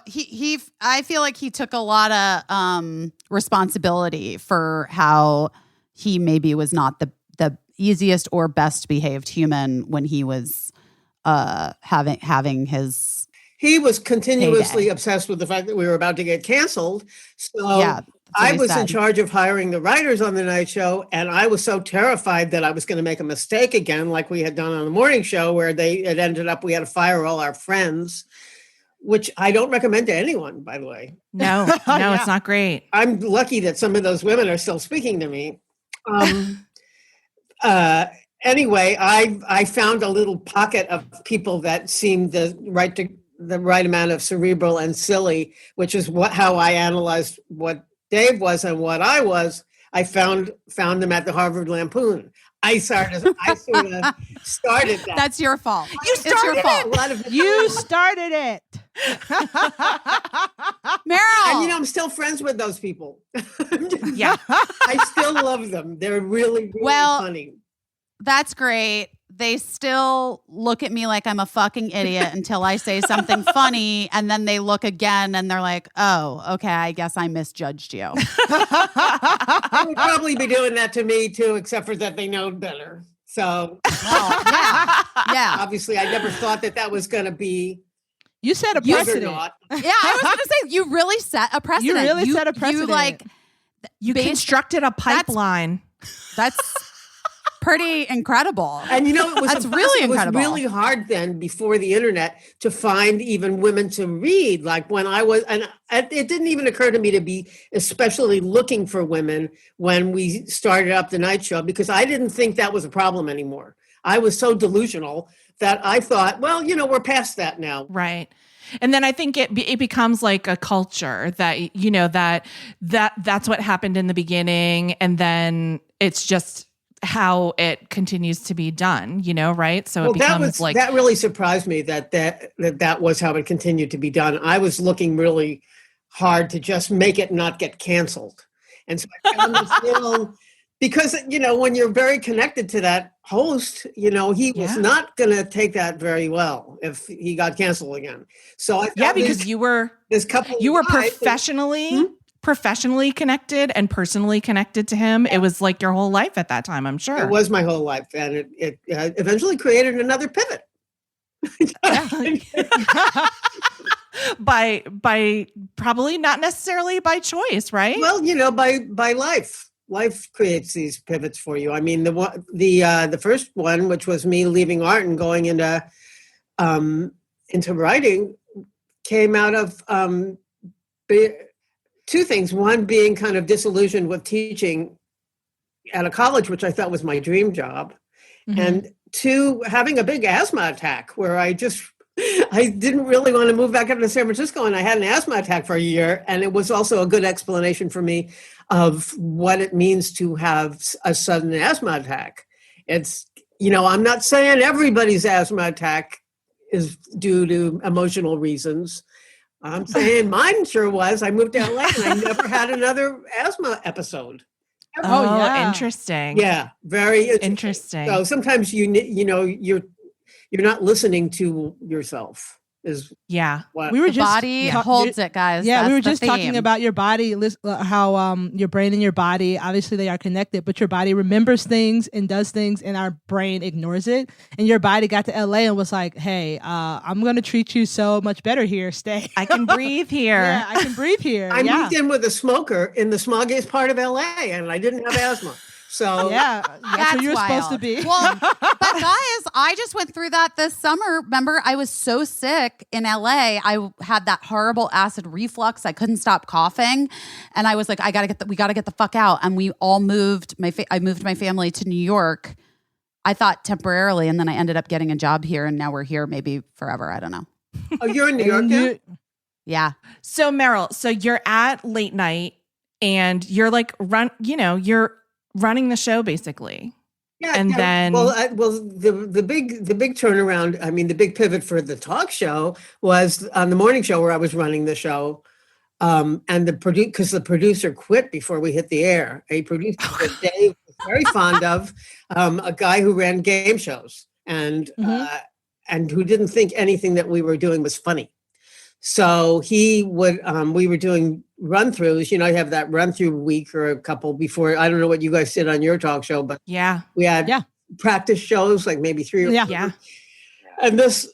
I feel like he took a lot of responsibility for how he maybe was not the easiest or best behaved human when he was having his. He was continuously heyday. Obsessed with the fact that we were about to get canceled. So I was in charge of hiring the writers on the night show, and I was so terrified that I was going to make a mistake again, like we had done on the morning show, where it ended up we had to fire all our friends, which I don't recommend to anyone, by the way. No, It's not great. I'm lucky that some of those women are still speaking to me. Anyway, I found a little pocket of people that seemed the right amount of cerebral and silly, which is how I analyzed what Dave was and what I was. I found them at the Harvard Lampoon. I sort of started that. That's your fault. You started it. You started it. Merrill. And I'm still friends with those people. Yeah. I still love them. They're really, really funny. That's great they still look at me like I'm a fucking idiot until I say something funny. And then they look again and they're like, oh, okay, I guess I misjudged you. They would probably be doing that to me too, except for that they know better. So, yeah. Obviously, I never thought that was going to be. You set a precedent. Yeah, I was going to say, you really set a precedent. You really set a precedent. You constructed a pipeline. That's pretty incredible. And it was that's really incredible. It was really hard then, before the internet, to find even women to read. Like when I was, and it didn't even occur to me to be especially looking for women when we started up the night show, because I didn't think that was a problem anymore. I was so delusional that I thought, well, we're past that now. Right. And then I think it becomes like a culture that, that's what happened in the beginning. And then it's just how it continues to be done, right? So it becomes that really surprised me that was how it continued to be done. I was looking really hard to just make it not get canceled. And so I found this because, when you're very connected to that host, he was not going to take that very well if he got canceled again. So I thought because you were professionally connected and personally connected to him. It was like your whole life at that time, I'm sure. It was my whole life. And it eventually created another pivot. by probably not necessarily by choice, right? Well, by life. Life creates these pivots for you. I mean, the first one, which was me leaving art and going into writing, came out of two things. One, being kind of disillusioned with teaching at a college, which I thought was my dream job. Mm-hmm. And two, having a big asthma attack where I didn't really want to move back up to San Francisco, and I had an asthma attack for a year. And it was also a good explanation for me of what it means to have a sudden asthma attack. It's, I'm not saying everybody's asthma attack is due to emotional reasons. I'm saying mine sure was. I moved to LA and I never had another asthma episode. Oh, yeah. Interesting. Yeah, very interesting. So sometimes you're not listening to yourself. We were just body holds it, guys. Yeah, That's we were just theme. talking about your body, how your brain and your body, obviously they are connected, but your body remembers things and does things, and our brain ignores it. And your body got to LA and was like, "Hey, I'm going to treat you so much better here. Stay. I can breathe here. Yeah, I can breathe here." I moved in with a smoker in the smoggiest part of LA, and I didn't have asthma. So that's where you're supposed to be. Well, but guys, I just went through that this summer. Remember, I was so sick in LA. I had that horrible acid reflux. I couldn't stop coughing, and I was like, we got to get the fuck out. And we all moved. I moved my family to New York. I thought temporarily, and then I ended up getting a job here, and now we're here maybe forever. I don't know. Oh, you're in New York now? Yeah. So Merrill, you're at late night, and you're like you're running the show basically. Yeah. And then the big turnaround, I mean, the big pivot for the talk show was on the morning show where I was running the show. And because the producer quit before we hit the air, a producer that Dave was very fond of, a guy who ran game shows and who didn't think anything that we were doing was funny. So he would, we were doing run-throughs, you have that run-through week or a couple before. I don't know what you guys did on your talk show, but we had practice shows, like maybe 3 or 4. Yeah. And this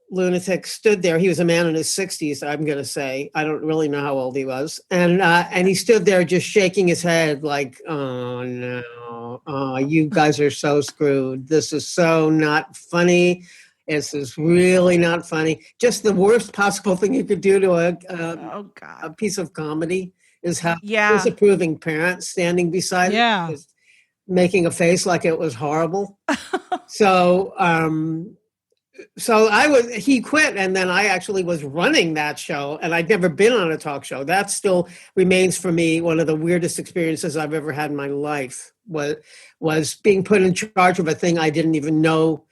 lunatic stood there. He was a man in his 60s, I'm going to say. I don't really know how old he was. And he stood there just shaking his head like, oh no, you guys are so screwed. This is so not funny. This is really not funny. Just the worst possible thing you could do to a piece of comedy is have disapproving parents standing beside it, making a face like it was horrible. So he quit, and then I actually was running that show, and I'd never been on a talk show. That still remains for me one of the weirdest experiences I've ever had in my life. Was being put in charge of a thing I didn't even know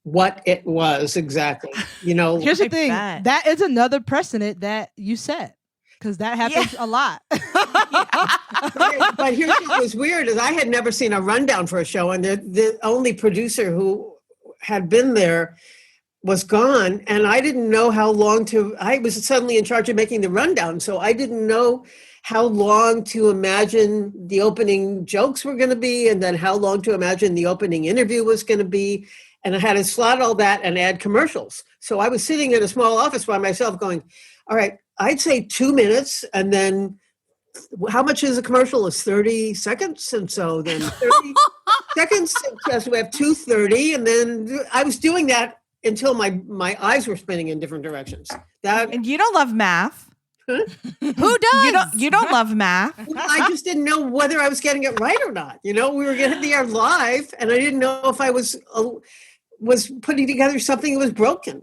what it was exactly. Here's the thing. That is another precedent that you set, because that happens a lot. But here's what was weird is I had never seen a rundown for a show, and the only producer who had been there was gone, and I didn't know how long I was suddenly in charge of making the rundown, so I didn't know how long to imagine the opening jokes were going to be, and then how long to imagine the opening interview was going to be. And I had to slot all that and add commercials. So I was sitting in a small office by myself going, all right, I'd say 2 minutes, and then how much is a commercial? Is 30 seconds? And so then 30 seconds, so we have 2:30. And then I was doing that until my eyes were spinning in different directions. And you don't love math. Huh? Who does? You don't love math. I just didn't know whether I was getting it right or not. We were going to be our live, and I didn't know if I was putting together something that was broken.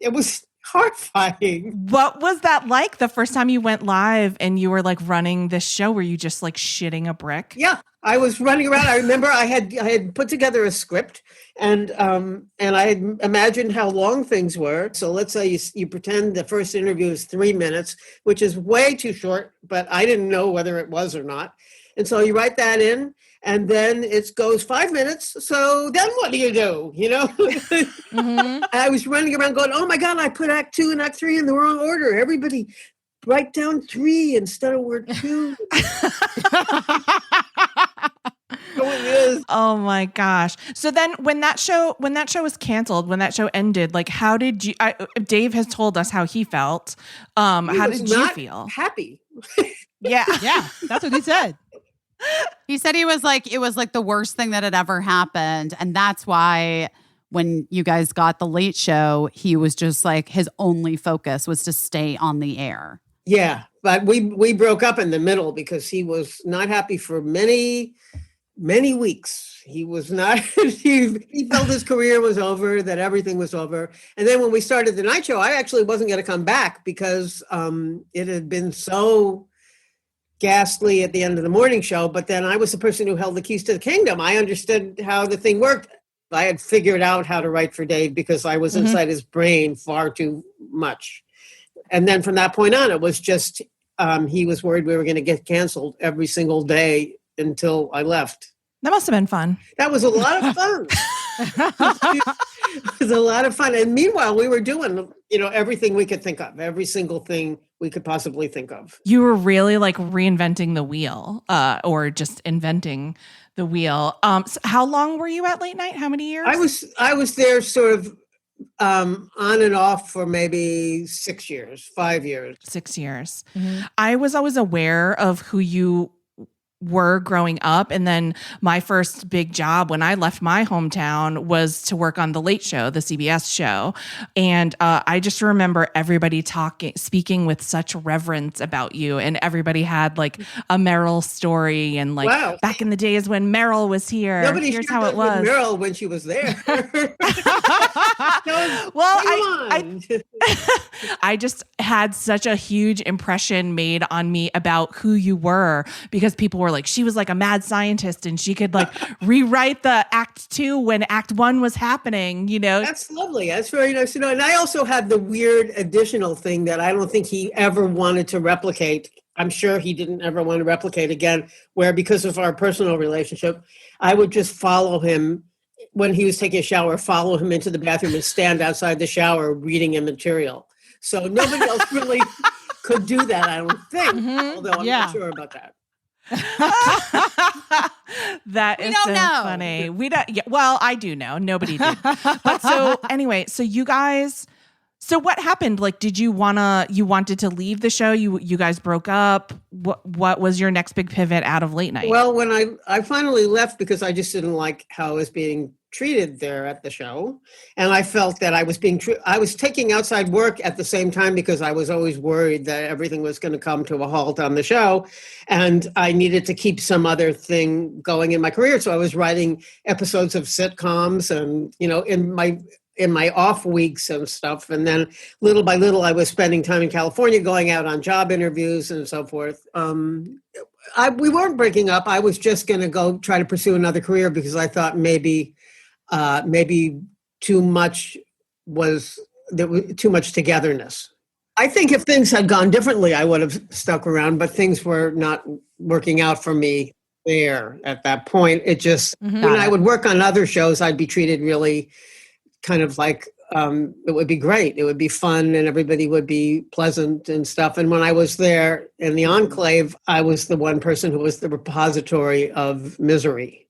It was horrifying. What was that like the first time you went live and you were like running this show? Were you just like shitting a brick? Yeah, I was running around. I remember I had put together a script, and I had imagined how long things were. So let's say you pretend the first interview is 3 minutes, which is way too short, but I didn't know whether it was or not. And so you write that in, and then it goes 5 minutes. So then what do? Mm-hmm. I was running around going, oh my God, I put act 2 and act 3 in the wrong order. Everybody write down 3 instead of word 2. Oh my gosh. So then when that show was canceled, when that show ended, like how did you, Dave has told us how he felt. How did you feel? Happy. Yeah. Yeah. That's what he said. He said it was like the worst thing that had ever happened. And that's why when you guys got the Late Show, he was just like, his only focus was to stay on the air. Yeah. But we broke up in the middle because he was not happy for many weeks. He was not, he felt his career was over, that everything was over. And then when we started the night show, I actually wasn't going to come back because it had been so ghastly at the end of the morning show. But then I was the person who held the keys to the kingdom. I understood how the thing worked. I had figured out how to write for Dave because I was inside his brain far too much. And then from that point on, it was just, he was worried we were going to get canceled every single day until I left. That must have been fun. That was a lot of fun. It was a lot of fun. And meanwhile, we were doing, everything we could think of, every single thing we could possibly think of. You were really like reinventing the wheel, or just inventing the wheel. So how long were you at late night? How many years? I was there sort of on and off for maybe 6 years, 5 years. 6 years. Mm-hmm. I was always aware of who you were growing up. And then my first big job when I left my hometown was to work on The Late Show, the CBS show. And I just remember everybody speaking with such reverence about you. And everybody had like a Merrill story. And like back in the days when Merrill was here, nobody here's how it was. Merrill when she was there. Well, I just had such a huge impression made on me about who you were because people were like, she was like a mad scientist and she could like rewrite the act 2 when act 1 was happening, That's lovely. That's very nice to know. And I also had the weird additional thing that I don't think he ever wanted to replicate. I'm sure he didn't ever want to replicate again, where because of our personal relationship, I would just follow him when he was taking a shower, follow him into the bathroom and stand outside the shower reading him material. So nobody else really could do that, I don't think, although I'm not sure about that. That is so funny. We don't. Yeah, well, I do know. Nobody did. But so anyway, so you guys. So what happened? Like, did you wanted to leave the show? You guys broke up. What was your next big pivot out of late night? Well, when I finally left because I just didn't like how I was being treated there at the show. And I felt that I was I was taking outside work at the same time because I was always worried that everything was going to come to a halt on the show. And I needed to keep some other thing going in my career. So I was writing episodes of sitcoms and, in my off weeks and stuff. And then little by little, I was spending time in California, going out on job interviews and so forth. We weren't breaking up. I was just going to go try to pursue another career because I thought maybe too much togetherness. I think if things had gone differently, I would have stuck around, but things were not working out for me there at that point. It just, when I would work on other shows, I'd be treated really kind of like, it would be great. It would be fun and everybody would be pleasant and stuff. And when I was there in the Enclave, I was the one person who was the repository of misery.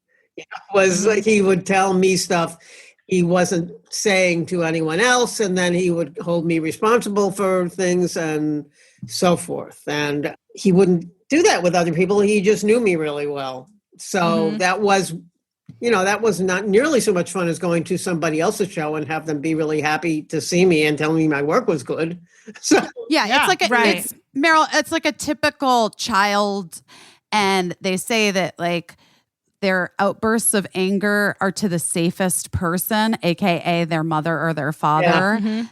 Like he would tell me stuff he wasn't saying to anyone else, and then he would hold me responsible for things and so forth. And he wouldn't do that with other people. He just knew me really well. So that was not nearly so much fun as going to somebody else's show and have them be really happy to see me and tell me my work was good. So it's like it's Merrill, it's like a typical child, and they say that like their outbursts of anger are to the safest person, aka their mother or their father. Yeah.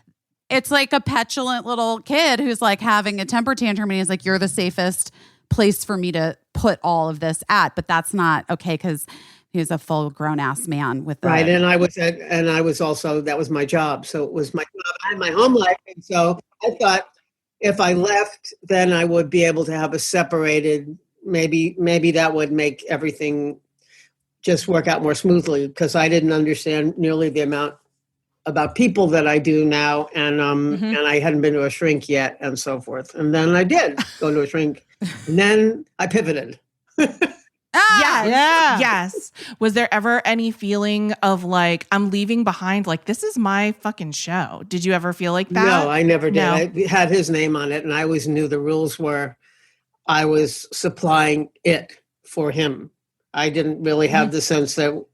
It's like a petulant little kid who's like having a temper tantrum, and he's like, "You're the safest place for me to put all of this at," but that's not okay because he's a full grown ass man with the right. And I was also, that was my job. So it was my job and my home life. And so I thought if I left, then I would be able to have a separated, maybe that would make everything just work out more smoothly, because I didn't understand nearly the amount about people that I do now. And, and I hadn't been to a shrink yet and so forth. And then I did go to a shrink, and then I pivoted. Yes. Was there ever any feeling of like, I'm leaving behind, like, this is my fucking show? Did you ever feel like that? No, I never did. No. I had his name on it, and I always knew the rules were I was supplying it for him. I didn't really have the sense that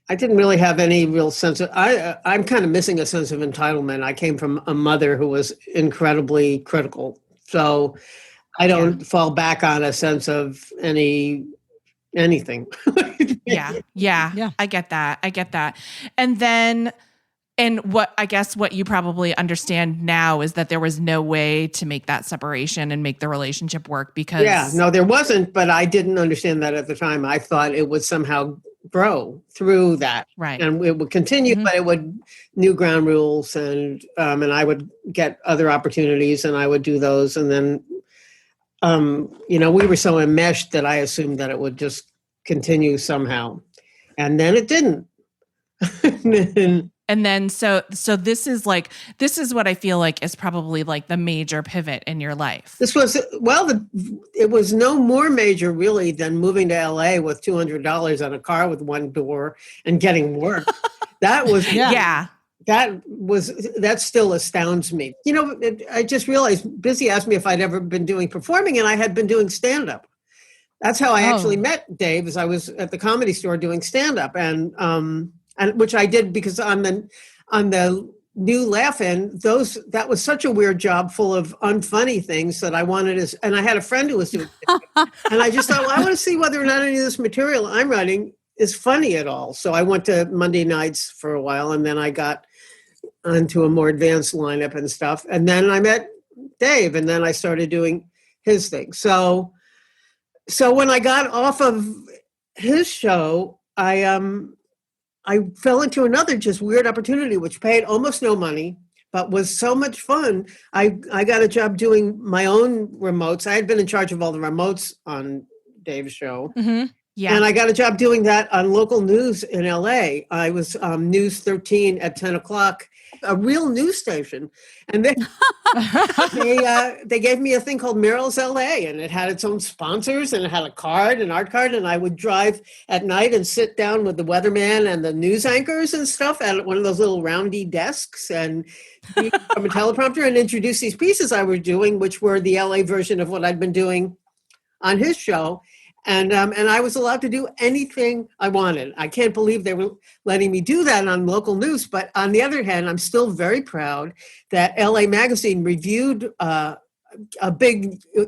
I didn't really have any real sense of, I'm kind of missing a sense of entitlement. I came from a mother who was incredibly critical. So I don't fall back on a sense of anything. Yeah. I get that. And then, what you probably understand now is that there was no way to make that separation and make the relationship work because. Yeah, no, there wasn't, but I didn't understand that at the time. I thought it would somehow grow through that. Right. And it would continue, but it would new ground rules and I would get other opportunities and I would do those. And then, we were so enmeshed that I assumed that it would just continue somehow. And then it didn't. And then, so this is what I feel like is probably like the major pivot in your life. This was, it was no more major really than moving to LA with $200 on a car with one door and getting work. That was, that still astounds me. I just realized Busy asked me if I'd ever been doing performing, and I had been doing stand-up. That's how I actually met Dave, as I was at the Comedy Store doing stand-up, and which I did because on the new Laugh-In, that was such a weird job full of unfunny things that I wanted and I had a friend who was doing it. And I just thought, well, I want to see whether or not any of this material I'm writing is funny at all. So I went to Monday nights for a while, and then I got onto a more advanced lineup and stuff. And then I met Dave, and then I started doing his thing. So when I got off of his show, I fell into another just weird opportunity, which paid almost no money, but was so much fun. I got a job doing my own remotes. I had been in charge of all the remotes on Dave's show. Mm-hmm. Yeah. And I got a job doing that on local news in LA. I was News 13 at 10 o'clock, a real news station. And they gave me a thing called Merrill's LA, and it had its own sponsors, and it had an art card, and I would drive at night and sit down with the weatherman and the news anchors and stuff at one of those little roundy desks and from a teleprompter and introduce these pieces I was doing, which were the LA version of what I'd been doing on his show. And I was allowed to do anything I wanted. I can't believe they were letting me do that on local news. But on the other hand, I'm still very proud that LA Magazine reviewed they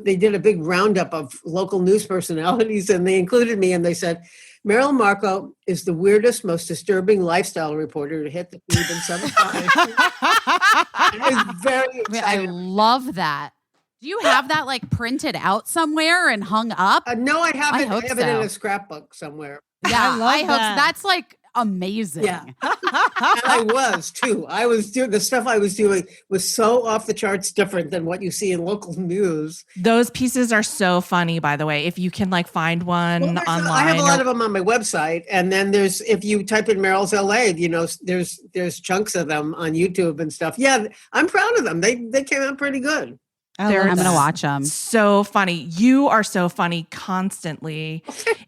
did a big roundup of local news personalities, and they included me, and they said, Merrill Markoe is the weirdest, most disturbing lifestyle reporter to hit the feed in some time. It was very exciting. I love that. Do you have that like printed out somewhere and hung up? No, I haven't. I have it in a scrapbook somewhere. Yeah, I hope so. That's like, amazing. Yeah. And I was too. I was doing the stuff I was doing was so off the charts different than what you see in local news. Those pieces are so funny, by the way. If you can like find one online. I have a lot of them on my website. And then if you type in Merrill's LA, there's chunks of them on YouTube and stuff. Yeah, I'm proud of them. They came out pretty good. I'm going to watch them. So funny. You are so funny constantly.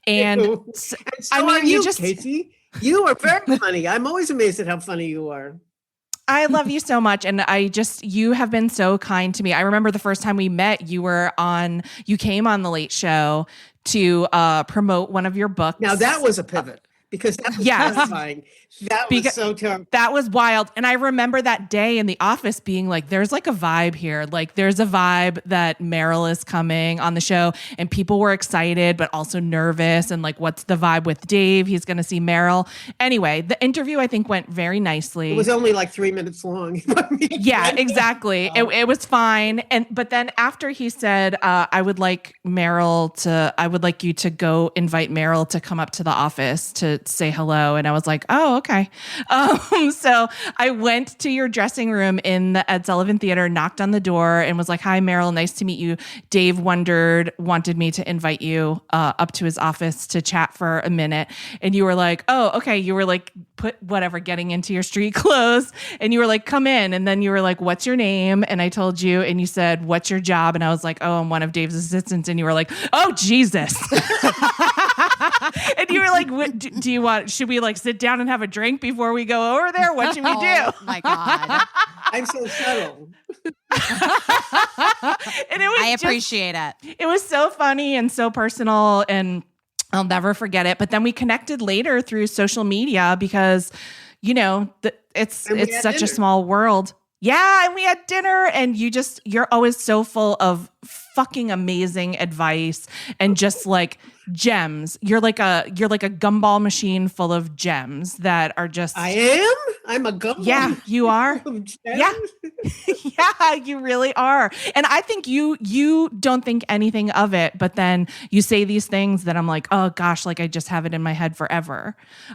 And so I mean, you just, Caissie, you are very funny. I'm always amazed at how funny you are. I love you so much. And you have been so kind to me. I remember the first time we met, you came on the Late Show to promote one of your books. Now that was a pivot. Because that was terrifying. That was so terrible. That was wild. And I remember that day in the office being like, there's like a vibe here. Like there's a vibe that Merrill is coming on the show. And people were excited, but also nervous. And like, what's the vibe with Dave? He's going to see Merrill. Anyway, the interview I think went very nicely. It was only like 3 minutes long. Yeah, exactly. It was fine. But then after he said, I would like you to go invite Merrill to come up to the office to say hello. And I was like, oh, okay. So I went to your dressing room in the Ed Sullivan Theater, knocked on the door and was like, hi, Merrill, nice to meet you. Dave wanted me to invite you up to his office to chat for a minute. And you were like, oh, okay. You were like, getting into your street clothes. And you were like, come in. And then you were like, what's your name? And I told you, and you said, what's your job? And I was like, oh, I'm one of Dave's assistants. And you were like, oh, Jesus. And you were like, should we like sit down and have a drink before we go over there? What should we do? Oh my God. I'm so subtle. And I appreciate it. It was so funny and so personal, and I'll never forget it. But then we connected later through social media because, it's such a small world. Yeah, and we had dinner, and you're always so full of fucking amazing advice and just like gems. You're like a gumball machine full of gems that are just. I am. I'm a gumball. Yeah, you are. Yeah, yeah, you really are. And I think you don't think anything of it, but then you say these things that I'm like, oh gosh, like I just have it in my head forever.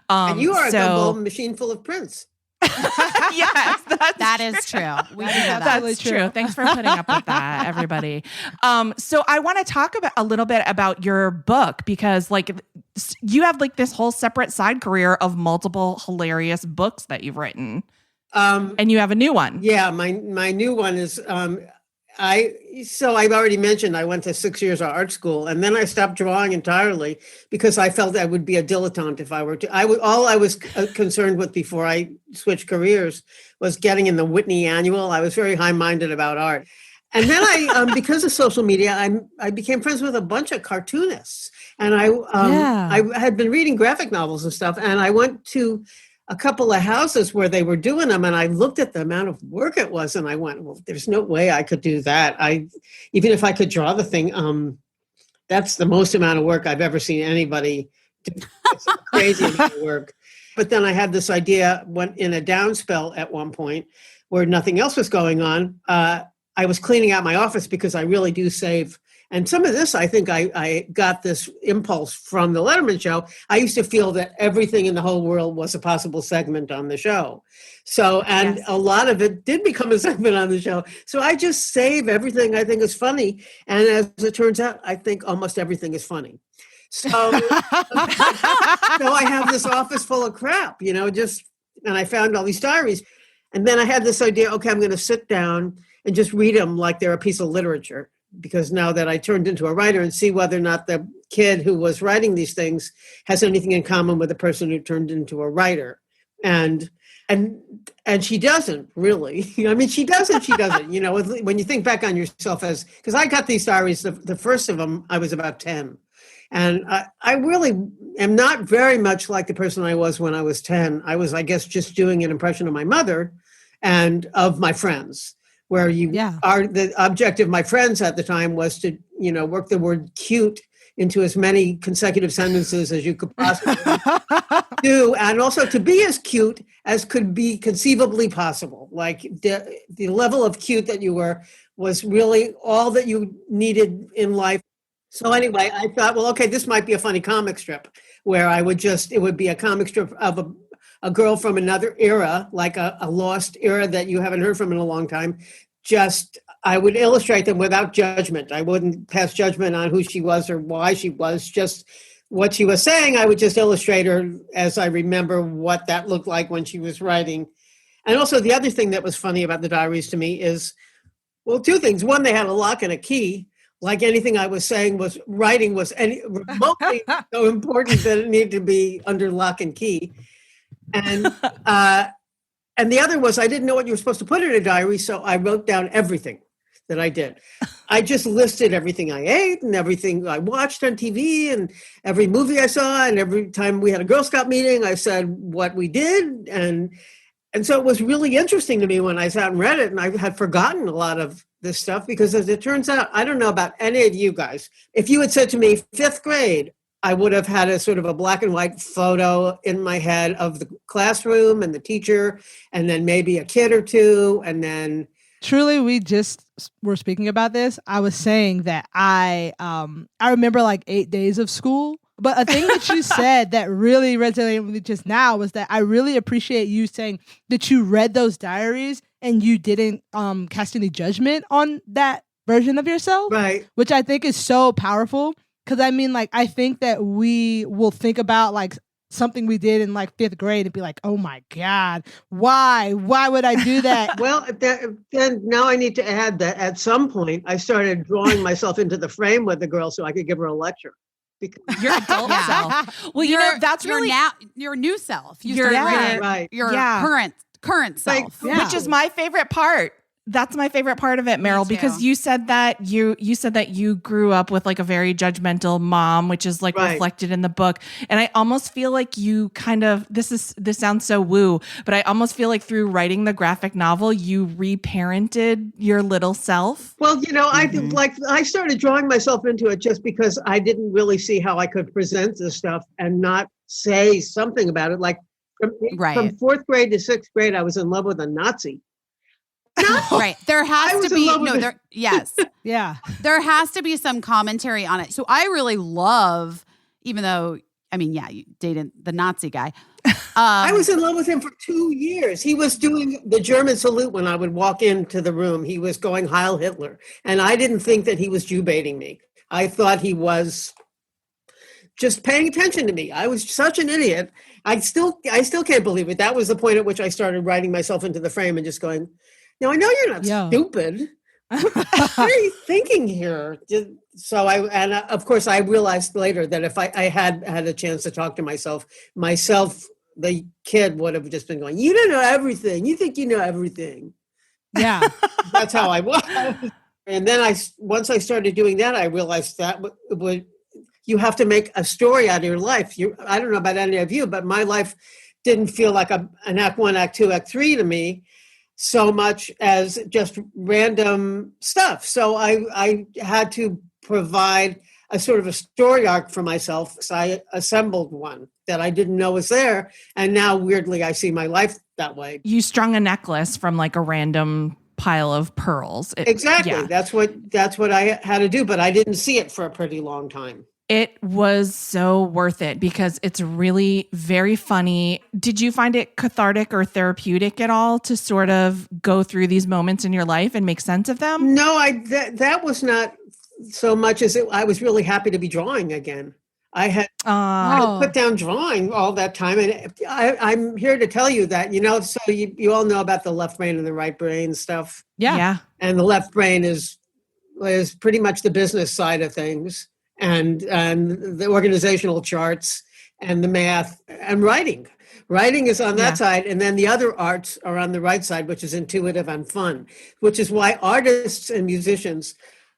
And you are a gumball machine full of prints. Yes, that is true. We do know that's true. Thanks for putting up with that, everybody. So I want to talk a little bit about your book, because like you have like this whole separate side career of multiple hilarious books that you've written. And you have a new one. Yeah, my new one is I've already mentioned I went to 6 years of art school, and then I stopped drawing entirely because I felt I would be a dilettante if I were to. All I was concerned with before I switched careers was getting in the Whitney Annual. I was very high-minded about art. And then I, because of social media, I became friends with a bunch of cartoonists. And I had been reading graphic novels and stuff, and I went to a couple of houses where they were doing them, and I looked at the amount of work it was, and I went, well, there's no way I could do that. Even if I could draw the thing, that's the most amount of work I've ever seen anybody do. It's crazy amount of work. But then I had this idea in a down spell at one point where nothing else was going on. I was cleaning out my office because I really do save. And some of this, I think I got this impulse from the Letterman show. I used to feel that everything in the whole world was a possible segment on the show. So, and a lot of it did become a segment on the show. So I just save everything I think is funny. And as it turns out, I think almost everything is funny. So, so I have this office full of crap, and I found all these diaries. And then I had this idea, okay, I'm going to sit down and just read them like they're a piece of literature. Because now that I turned into a writer, and see whether or not the kid who was writing these things has anything in common with the person who turned into a writer. And she doesn't really. I mean, she doesn't. When you think back on yourself because I got these diaries, the first of them, I was about 10. And I really am not very much like the person I was when I was 10. I was, I guess, just doing an impression of my mother and of my friends. Where the objective of my friends at the time was to, work the word cute into as many consecutive sentences as you could possibly do, and also to be as cute as could be conceivably possible. Like the level of cute that you were was really all that you needed in life. So anyway, I thought, well, okay, this might be a funny comic strip where it would be a comic strip of a girl from another era, like a lost era that you haven't heard from in a long time. I would illustrate them without judgment. I wouldn't pass judgment on who she was or why she was, just what she was saying. I would just illustrate her as I remember what that looked like when she was writing. And also the other thing that was funny about the diaries to me is, well, two things. One, they had a lock and a key. Like anything I was saying writing was remotely so important that it needed to be under lock and key. And the other was, I didn't know what you were supposed to put in a diary, so I wrote down everything that I did. I just listed everything I ate and everything I watched on TV and every movie I saw, and every time we had a Girl Scout meeting, I said what we did. And so it was really interesting to me when I sat and read it, and I had forgotten a lot of this stuff because, as it turns out, I don't know about any of you guys. If you had said to me, 5th grade, I would have had a sort of a black and white photo in my head of the classroom and the teacher, and then maybe a kid or two, and then... Truly, we just were speaking about this. I was saying that I remember like 8 days of school. But a thing that you said that really resonated with me just now was that I really appreciate you saying that you read those diaries and you didn't cast any judgment on that version of yourself. Right. Which I think is so powerful. Because I mean, like, I think that we will think about like something we did in like 5th grade and be like, oh my God, why would I do that? Well, then now I need to add that at some point I started drawing myself into the frame with the girl so I could give her a lecture. Because your adult self. Well, that's really your new self. Your current self, which is my favorite part. That's my favorite part of it, Merrill, because you said that you grew up with like a very judgmental mom, which is like reflected in the book. And I almost feel like you kind of, this sounds so woo, but I almost feel like through writing the graphic novel, you reparented your little self. Well, I started drawing myself into it just because I didn't really see how I could present this stuff and not say something about it. Like from 4th grade to 6th grade, I was in love with a Nazi. No. Right. There has to be yes. Yeah. There has to be some commentary on it. So I really love, even though, I mean, yeah, you dated the Nazi guy. I was in love with him for 2 years. He was doing the German salute when I would walk into the room. He was going Heil Hitler. And I didn't think that he was Jew baiting me. I thought he was just paying attention to me. I was such an idiot. I still can't believe it. That was the point at which I started writing myself into the frame and just going, now, I know you're not stupid. What are you thinking here? So of course, I realized later that if I had a chance to talk to myself, the kid would have just been going, you don't know everything. You think you know everything. Yeah. That's how I was. And then once I started doing that, I realized that you have to make a story out of your life. I don't know about any of you, but my life didn't feel like an act 1, act 2, act 3 to me, so much as just random stuff. So I had to provide a sort of a story arc for myself. So I assembled one that I didn't know was there. And now weirdly, I see my life that way. You strung a necklace from like a random pile of pearls. Exactly. Yeah. That's what I had to do, but I didn't see it for a pretty long time. It was so worth it because it's really very funny. Did you find it cathartic or therapeutic at all to sort of go through these moments in your life and make sense of them? No, that was not so much as I was really happy to be drawing again. I had put down drawing all that time. And I'm here to tell you that, so you all know about the left brain and the right brain stuff. Yeah. And the left brain is pretty much the business side of things. And the organizational charts and the math and writing. Writing is on that side. And then the other arts are on the right side, which is intuitive and fun, which is why artists and musicians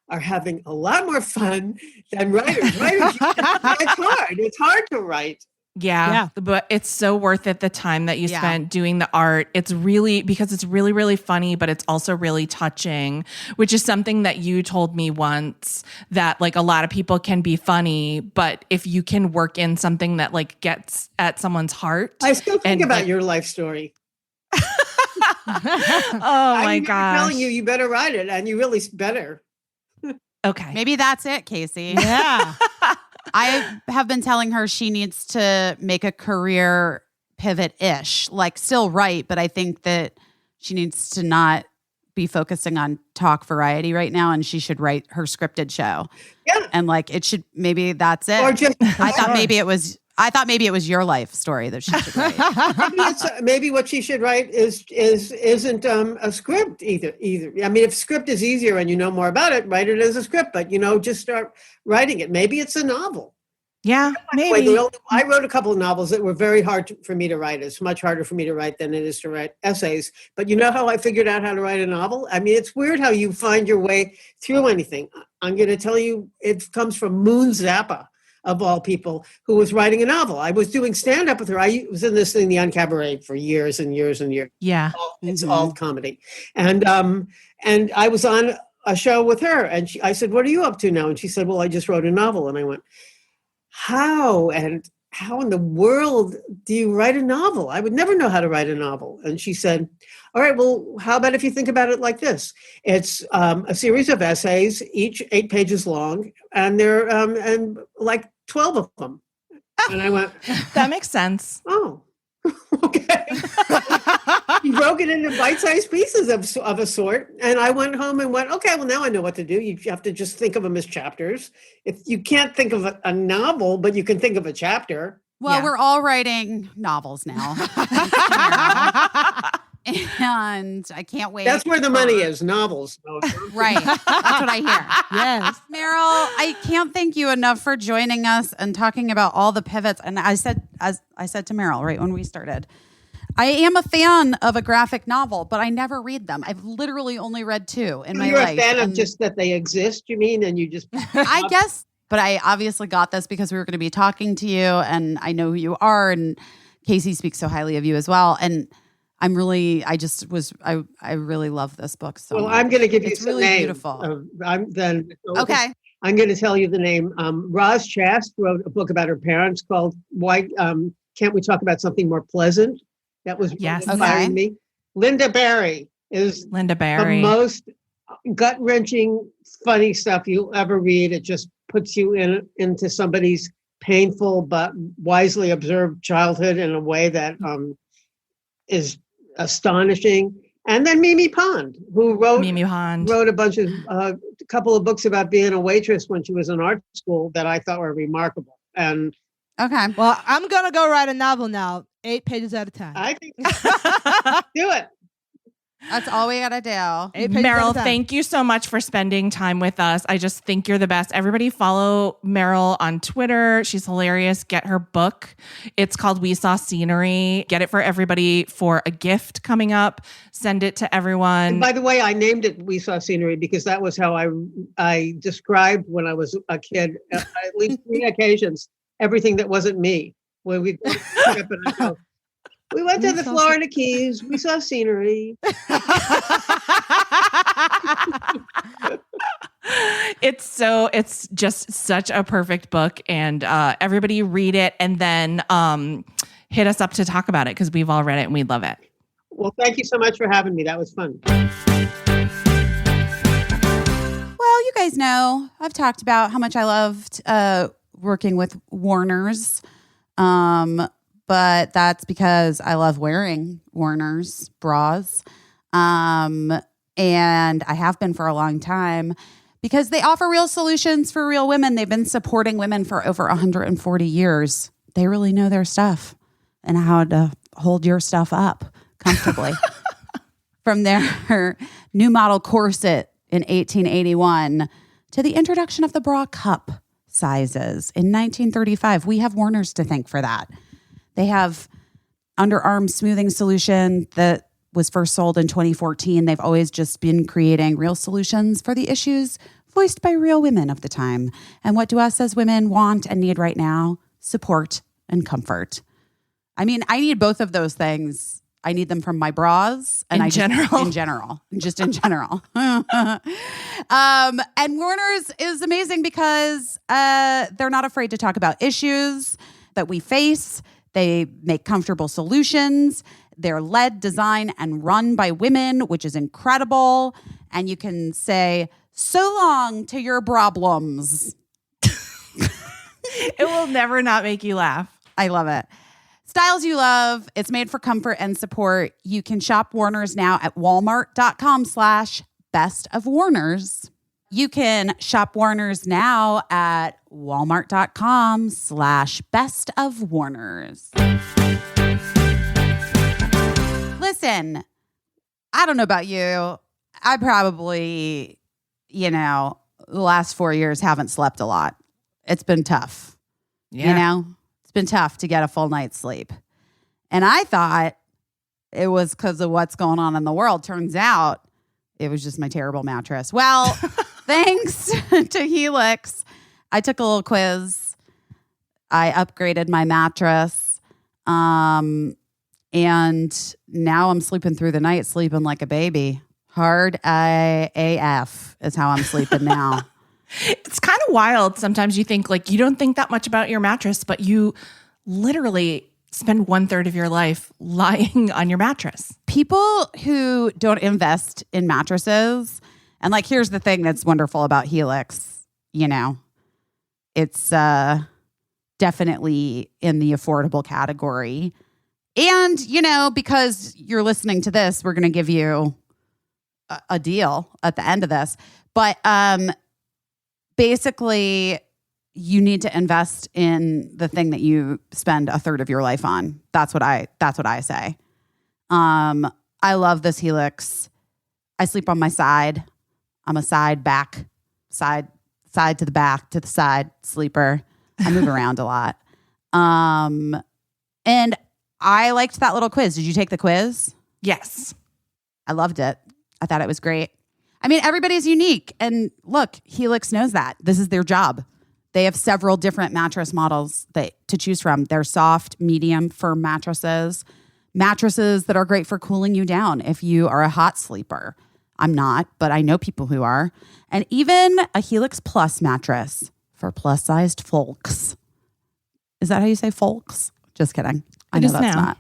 are having a lot more fun than writers. Writers, it's hard. It's hard to write. Yeah, but it's so worth it, the time that you spent doing the art. It's really, because it's really, really funny, but it's also really touching, which is something that you told me once, that like a lot of people can be funny, but if you can work in something that like gets at someone's heart. I still think about your life story. Oh my gosh. I'm telling you better write it, and you really better. Okay. Maybe that's it, Caissie. Yeah. I have been telling her she needs to make a career pivot-ish, like still write, but I think that she needs to not be focusing on talk variety right now, and she should write her scripted show. Yeah. And like it should, maybe that's it. Or just I thought maybe it was your life story that she should write. maybe what she should write isn't a script either. I mean, if script is easier and you know more about it, write it as a script. But just start writing it. Maybe it's a novel. Yeah, maybe. I wrote a couple of novels that were very hard for me to write. It's much harder for me to write than it is to write essays. But you know how I figured out how to write a novel? I mean, it's weird how you find your way through anything. I'm going to tell you, it comes from Moon Zappa, of all people, who was writing a novel. I was doing stand-up with her. I was in this thing, the Uncabaret, for years and years and years. Yeah. It's all comedy. And I was on a show with her, and I said, "What are you up to now?" And she said, "Well, I just wrote a novel." And I went, how in the world do you write a novel? I would never know how to write a novel. And she said, all right, well, how about if you think about it like this? It's a series of essays, each 8 pages long, and there and like 12 of them. And I went, that makes sense. Oh, okay. You broke it into bite-sized pieces of a sort. And I went home and went, okay, well, now I know what to do. You have to just think of them as chapters. If you can't think of a novel, but you can think of a chapter. Well, we're all writing novels now. And I can't wait. That's where the money is, novels. Right. That's what I hear. Yes. Meryl, I can't thank you enough for joining us and talking about all the pivots. And I said to Meryl right when we started, I am a fan of a graphic novel, but I never read them. I've literally only read 2 in my life. You're a fan of just that they exist, you mean? And you just... I guess, but I obviously got this because we were going to be talking to you, and I know who you are, and Caissie speaks so highly of you as well. And I really love this book so much. I'm going to give you it's some really name. beautiful. Okay. I'm going to tell you the name. Roz Chast wrote a book about her parents called Why Can't We Talk About Something More Pleasant? That was inspiring me. Linda Barry is the most gut-wrenching, funny stuff you'll ever read. It just puts you into somebody's painful but wisely observed childhood in a way that is astonishing. And then Mimi Pond, who wrote a couple of books about being a waitress when she was in art school that I thought were remarkable. And okay, well, I'm gonna go write a novel now, 8 pages at a time. I think do it. That's all we gotta do. Meryl, thank you so much for spending time with us. I just think you're the best. Everybody follow Meryl on Twitter. She's hilarious. Get her book. It's called We Saw Scenery. Get it for everybody for a gift coming up. Send it to everyone. And by the way, I named it We Saw Scenery because that was how I described when I was a kid, at least 3 occasions, everything that wasn't me. When we went to the Florida Keys. We saw scenery. It's just such a perfect book, and everybody read it and then hit us up to talk about it because we've all read it and we love it. Well, thank you so much for having me. That was fun. Well, you guys know I've talked about how much I loved working with Warner's. But that's because I love wearing Warner's bras. And I have been for a long time because they offer real solutions for real women. They've been supporting women for over 140 years. They really know their stuff and how to hold your stuff up comfortably. From their new model corset in 1881 to the introduction of the bra cup sizes in 1935. We have Warner's to thank for that. They have underarm smoothing solution that was first sold in 2014. They've always just been creating real solutions for the issues voiced by real women of the time. And what do us as women want and need right now? Support and comfort. I mean, I need both of those things. I need them from my bras and in general. And Warner's is amazing because they're not afraid to talk about issues that we face. They make comfortable solutions. They're led, designed, and run by women, which is incredible. And you can say, so long to your problems. It will never not make you laugh. I love it. Styles you love. It's made for comfort and support. You can shop Warner's now at walmart.com/bestofwarners. You can shop Warner's now at walmart.com/bestofwarners. Listen, I don't know about you. I probably, the last 4 years haven't slept a lot. It's been tough. Yeah. It's been tough to get a full night's sleep. And I thought it was because of what's going on in the world. Turns out it was just my terrible mattress. Well, thanks to Helix, I took a little quiz. I upgraded my mattress. And now I'm sleeping through the night, sleeping like a baby. Hard AF is how I'm sleeping now. It's kind of wild. Sometimes you think you don't think that much about your mattress, but you literally spend 1/3 of your life lying on your mattress. People who don't invest in mattresses, and here's the thing that's wonderful about Helix, it's definitely in the affordable category. And, because you're listening to this, we're going to give you a deal at the end of this. But basically, you need to invest in the thing that you spend 1/3 of your life on. That's what I say. I love this Helix. I sleep on my side. I'm a side to the back, to the side sleeper. I move around a lot. And I liked that little quiz. Did you take the quiz? Yes. I loved it. I thought it was great. I mean, everybody's unique. And look, Helix knows that. This is their job. They have several different mattress models to choose from. They're soft, medium, firm mattresses that are great for cooling you down if you are a hot sleeper. I'm not, but I know people who are. And even a Helix Plus mattress for plus-sized folks. Is that how you say folks? Just kidding. I know that's not.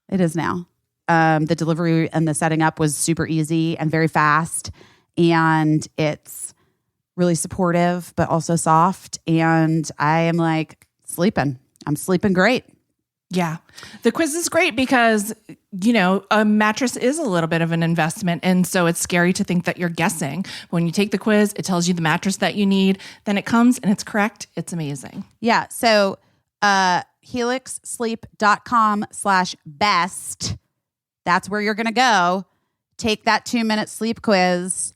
It is now. The delivery and the setting up was super easy and very fast. And it's really supportive, but also soft. And I am sleeping. I'm sleeping great. Yeah. The quiz is great because, a mattress is a little bit of an investment. And so it's scary to think that you're guessing. When you take the quiz, it tells you the mattress that you need. Then it comes and it's correct. It's amazing. Yeah. So helixsleep.com/best. That's where you're going to go. Take that 2-minute sleep quiz.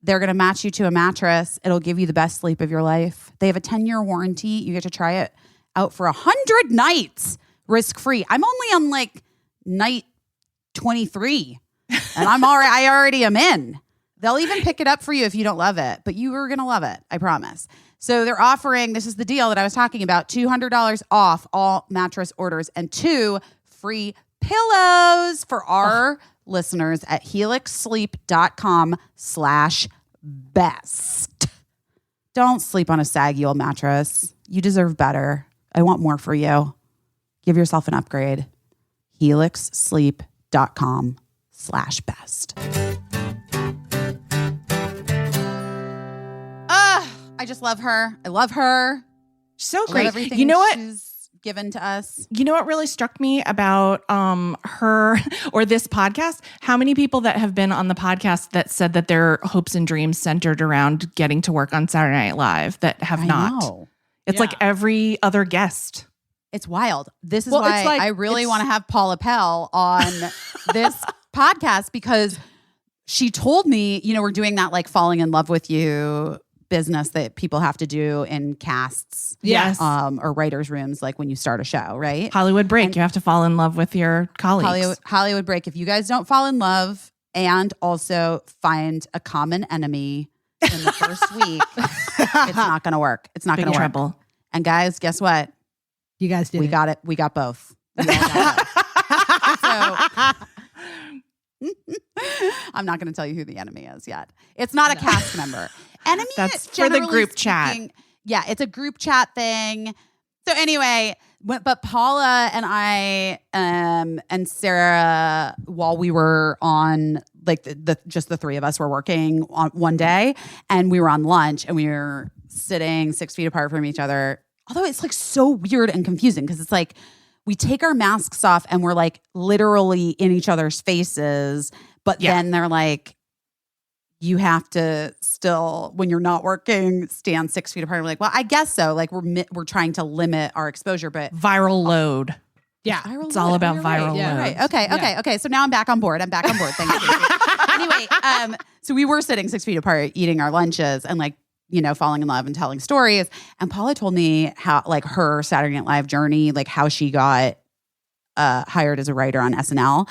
They're going to match you to a mattress. It'll give you the best sleep of your life. They have a 10-year warranty. You get to try it out for 100 nights risk-free. I'm only on night 23 and I already am in. They'll even pick it up for you if you don't love it, but you are going to love it. I promise. So they're offering, this is the deal that I was talking about, $200 off all mattress orders and 2 free pillows for our listeners at helixsleep.com/best. Don't sleep on a saggy old mattress. You deserve better. I want more for you. Give yourself an upgrade. helixsleep.com/best. I just love her. I love her. So I great. love everything You know what? she's given to us. You know what really struck me about her or this podcast? How many people that have been on the podcast that said that their hopes and dreams centered around getting to work on Saturday Night Live that have not? Know. It's like every other guest. It's wild. This is why I really want to have Paula Pell on this podcast, because she told me, we're doing that falling in love with you business that people have to do in casts. Yes. Or writers' rooms, when you start a show, right? Hollywood break. You have to fall in love with your colleagues. Hollywood break. If you guys don't fall in love and also find a common enemy in the first week, it's not going to work. It's not going to work. Trouble. And guys, guess what? You guys did. We got it. We got both. We all got it. So I'm not going to tell you who the enemy is yet. It's not a cast member. Enemy. That's for the group chat. Yeah, it's a group chat thing. So anyway, but Paula and I and Sarah, while we were on like just the three of us were working on one day, and we were on lunch, and we were sitting 6 feet apart from each other. Although it's like so weird and confusing because it's like we take our masks off and we're like literally in each other's faces, but then they're like, you have to still, when you're not working, stand 6 feet apart. We're like, well, I guess so. Like we're trying to limit our exposure, but viral load. Yeah, it's all about viral load. Right. Okay. So now I'm back on board. Thank you. Anyway, so we were sitting 6 feet apart, eating our lunches, and like, falling in love and telling stories. And Paula told me how, like, her Saturday Night Live journey, like how she got hired as a writer on SNL.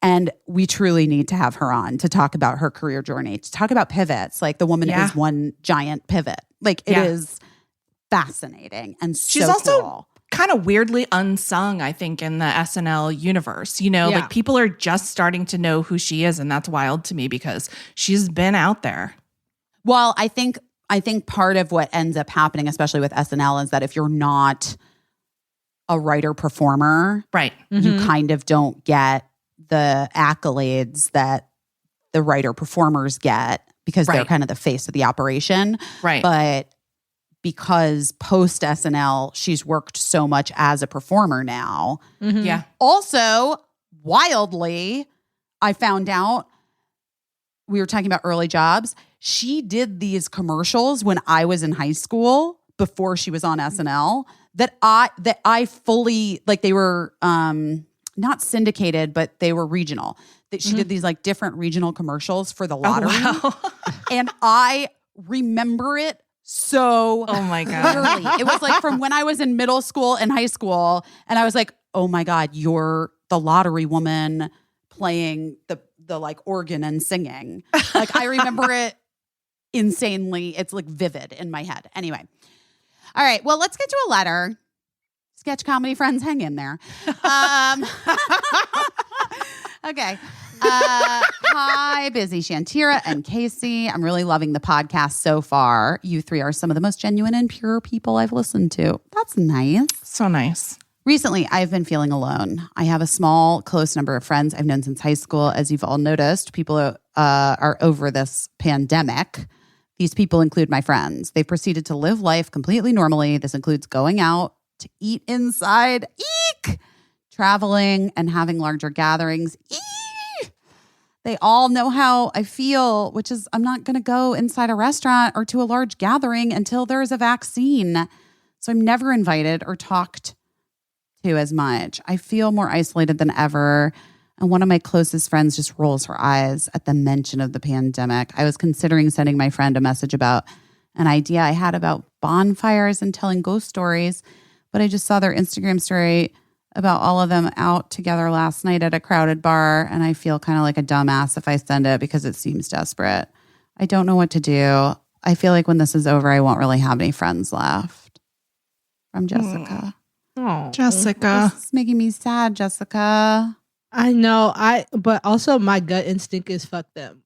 And we truly need to have her on to talk about her career journey, to talk about pivots. Like the woman is one giant pivot. Like it is fascinating and she's so also cool. Kind of weirdly unsung, I think, in the SNL universe. Like people are just starting to know who she is, and that's wild to me because she's been out there. Well, I think part of what ends up happening, especially with SNL, is that if you're not a writer performer, right, you kind of don't get the accolades that the writer performers get because they're kind of the face of the operation. Right. But because post SNL, she's worked so much as a performer now. Mm-hmm. Yeah. Also, wildly, I found out, we were talking about early jobs. She did these commercials when I was in high school before she was on SNL that I fully, like, they were not syndicated, but they were regional. That she did these like different regional commercials for the lottery. Oh, wow. And I remember it so oh my God. clearly. It was like from when I was in middle school and high school, and I was like, oh my God, you're the lottery woman playing the like organ and singing. Like I remember it insanely. It's like vivid in my head. Anyway. All right. Well, let's get to a letter. Sketch comedy friends, hang in there. Okay. Hi, Busy Shantira and Caissie. I'm really loving the podcast so far. You three are some of the most genuine and pure people I've listened to. That's nice. So nice. Recently, I've been feeling alone. I have a small, close number of friends I've known since high school. As you've all noticed, people are over this pandemic. These people include my friends. They've proceeded to live life completely normally. This includes going out to eat inside, eek, traveling, and having larger gatherings. Eek. They all know how I feel, which is I'm not going to go inside a restaurant or to a large gathering until there is a vaccine. So I'm never invited or talked to as much. I feel more isolated than ever. And one of my closest friends just rolls her eyes at the mention of the pandemic. I was considering sending my friend a message about an idea I had about bonfires and telling ghost stories, but I just saw their Instagram story about all of them out together last night at a crowded bar, and I feel kind of like a dumbass if I send it because it seems desperate. I don't know what to do. I feel like when this is over, I won't really have any friends left. From Jessica. Oh, Jessica. This is making me sad, Jessica. I know. But also my gut instinct is fuck them.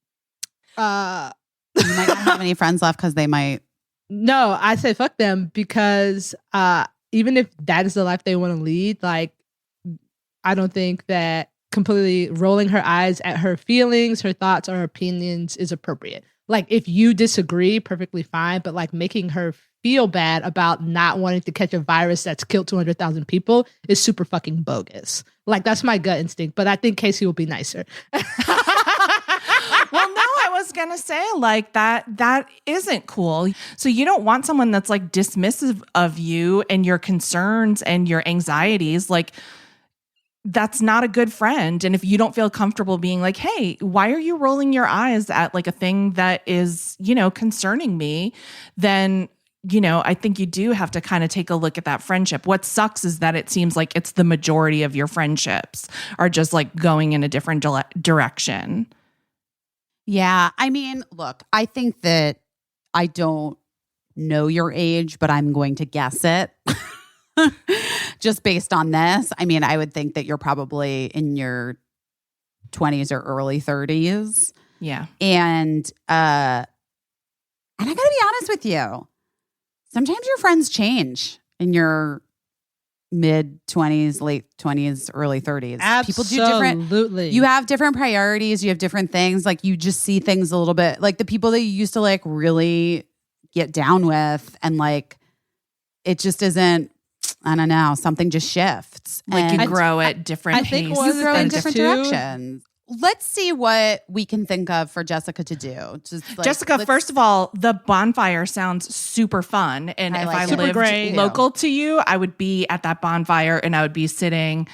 You might not have any friends left because they might. No, I say fuck them because even if that is the life they want to lead, like I don't think that completely rolling her eyes at her feelings, her thoughts, or opinions is appropriate. Like if you disagree, perfectly fine, but like making her feel bad about not wanting to catch a virus that's killed 200,000 people is super fucking bogus. Like that's my gut instinct, but I think Caissie will be nicer. Well, no, I was going to say like that isn't cool. So you don't want someone that's like dismissive of you and your concerns and your anxieties. Like that's not a good friend. And if you don't feel comfortable being like, hey, why are you rolling your eyes at like a thing that is, concerning me, then I think you do have to kind of take a look at that friendship. What sucks is that it seems like it's the majority of your friendships are just like going in a different direction. Yeah. I mean, look, I think that I don't know your age, but I'm going to guess it just based on this. I mean, I would think that you're probably in your 20s or early 30s. Yeah. And I got to be honest with you. Sometimes your friends change and you're mid 20s, late 20s, early 30s. Absolutely. People do different. You have different priorities. You have different things. Like you just see things a little bit like the people that you used to like really get down with, and like it just isn't. I don't know. Something just shifts. Like you grow at different paces. You grow in different directions. Let's see what we can think of for Jessica to do. Jessica, first of all, the bonfire sounds super fun. And if I lived local to you, I would be at that bonfire and I would be sitting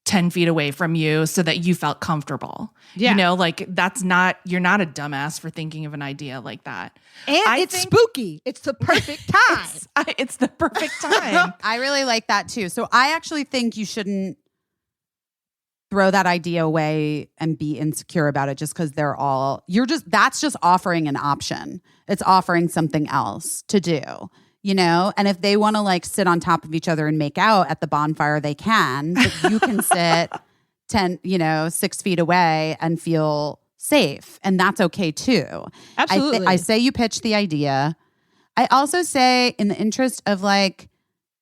10 feet away from you so that you felt comfortable. Yeah. You know, like you're not a dumbass for thinking of an idea like that. And it's spooky. It's the perfect time. It's the perfect time. I really like that too. So I actually think you shouldn't throw that idea away and be insecure about it just because that's just offering an option. It's offering something else to do, you know? And if they want to like sit on top of each other and make out at the bonfire, they can, but you can sit 6 feet away and feel safe. And that's okay too. Absolutely. I say you pitch the idea. I also say in the interest of like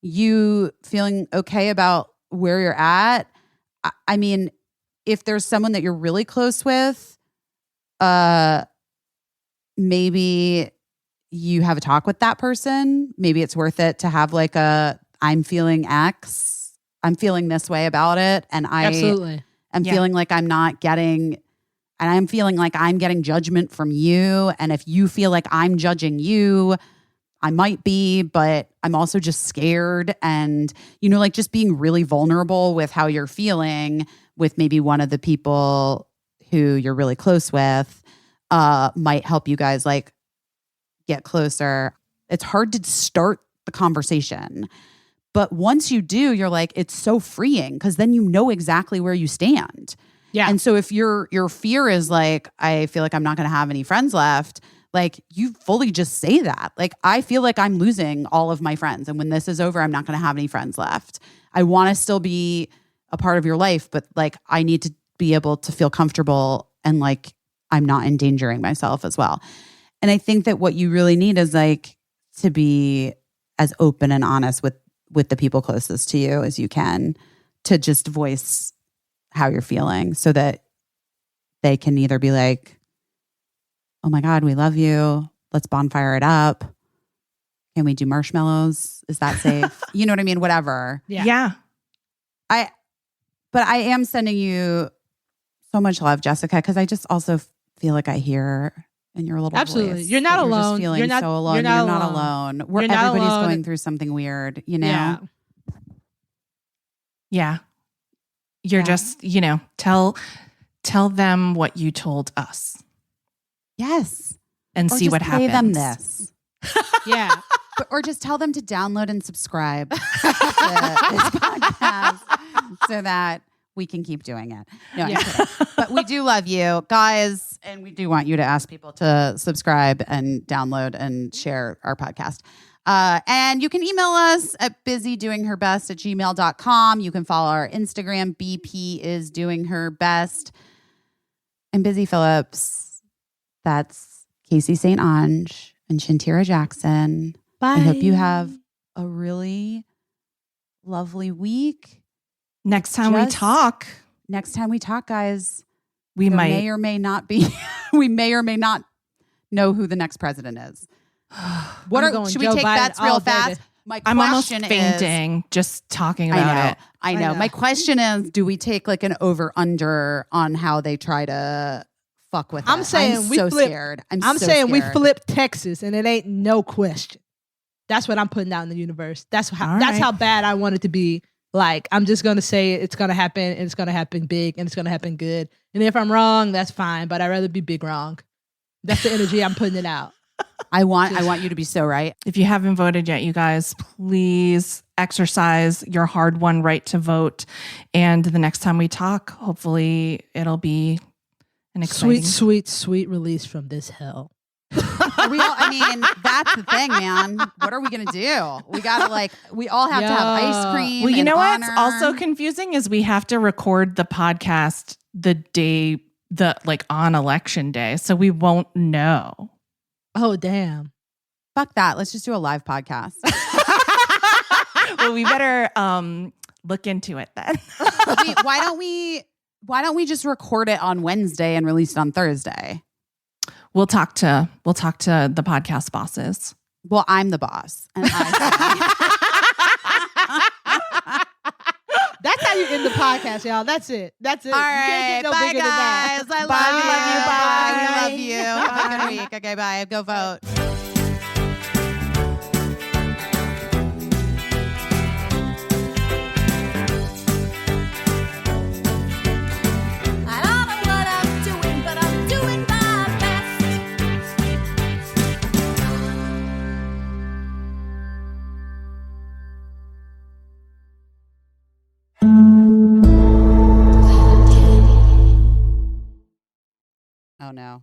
you feeling okay about where you're at, I mean, if there's someone that you're really close with, maybe you have a talk with that person. Maybe it's worth it to have like I'm feeling X. I'm feeling this way about it. And I'm feeling like I'm not getting, and I'm feeling like I'm getting judgment from you. And if you feel like I'm judging you, I might be, but I'm also just scared. And, you know, like just being really vulnerable with how you're feeling with maybe one of the people who you're really close with might help you guys like get closer. It's hard to start the conversation. But once you do, you're like, it's so freeing because then you know exactly where you stand. Yeah. And so if your fear is like, I feel like I'm not going to have any friends left, like you fully just say that. Like, I feel like I'm losing all of my friends. And when this is over, I'm not going to have any friends left. I want to still be a part of your life, but like, I need to be able to feel comfortable and like, I'm not endangering myself as well. And I think that what you really need is like to be as open and honest with the people closest to you as you can, to just voice how you're feeling so that they can either be like, oh my God, we love you. Let's bonfire it up. Can we do marshmallows? Is that safe? You know what I mean? Whatever. Yeah. But I am sending you so much love, Jessica, because I just also feel like I hear in your little voice. You're not alone. Just feeling so alone. You're not alone. Everybody's going through something weird, you know? Yeah. You're just, you know, tell them what you told us. Yes. And see what happens. Play them this. Yeah. Or just tell them to download and subscribe to this podcast so that we can keep doing it. No, but we do love you guys, and we do want you to ask people to subscribe and download and share our podcast. And you can email us at busydoingherbest@gmail.com. You can follow our Instagram. BP is doing her best. And Busy Phillips, that's Caissie St. Ange and Shantira Jackson. Bye. I hope you have a really lovely week. Next time we talk, guys, we may or may not be. We may or may not know who the next president is. Should we take bets real fast? I'm almost fainting just talking about it. I know. My question is, do we take like an over/under on how they try to fuck with I'm it? saying I'm so scared. I'm so saying we scared. flipped Texas, and it ain't no question. That's what I'm putting out in the universe. That's how bad I want it to be. Like, I'm just going to say it's going to happen, and it's going to happen big, and it's going to happen good. And if I'm wrong, that's fine, but I'd rather be big wrong. That's the energy I'm putting it out. I want you to be so right. If you haven't voted yet, you guys, please exercise your hard-won right to vote. And the next time we talk, hopefully it'll be an exciting... Sweet release from this hell. That's the thing, man. What are we going to do? We got to we all have to have ice cream. Well, you know what's also confusing is we have to record the podcast on election day. So we won't know. Oh, damn. Fuck that. Let's just do a live podcast. Well, we better look into it then. Wait, why don't we just record it on Wednesday and release it on Thursday? We'll talk to the podcast bosses. Well, I'm the boss. And That's how you end the podcast, y'all. That's it. All right. Bye, guys. I love you. We love you. Have a good week. Okay, bye. Go vote. I don't know what I'm doing, but I'm doing my best. Oh, no.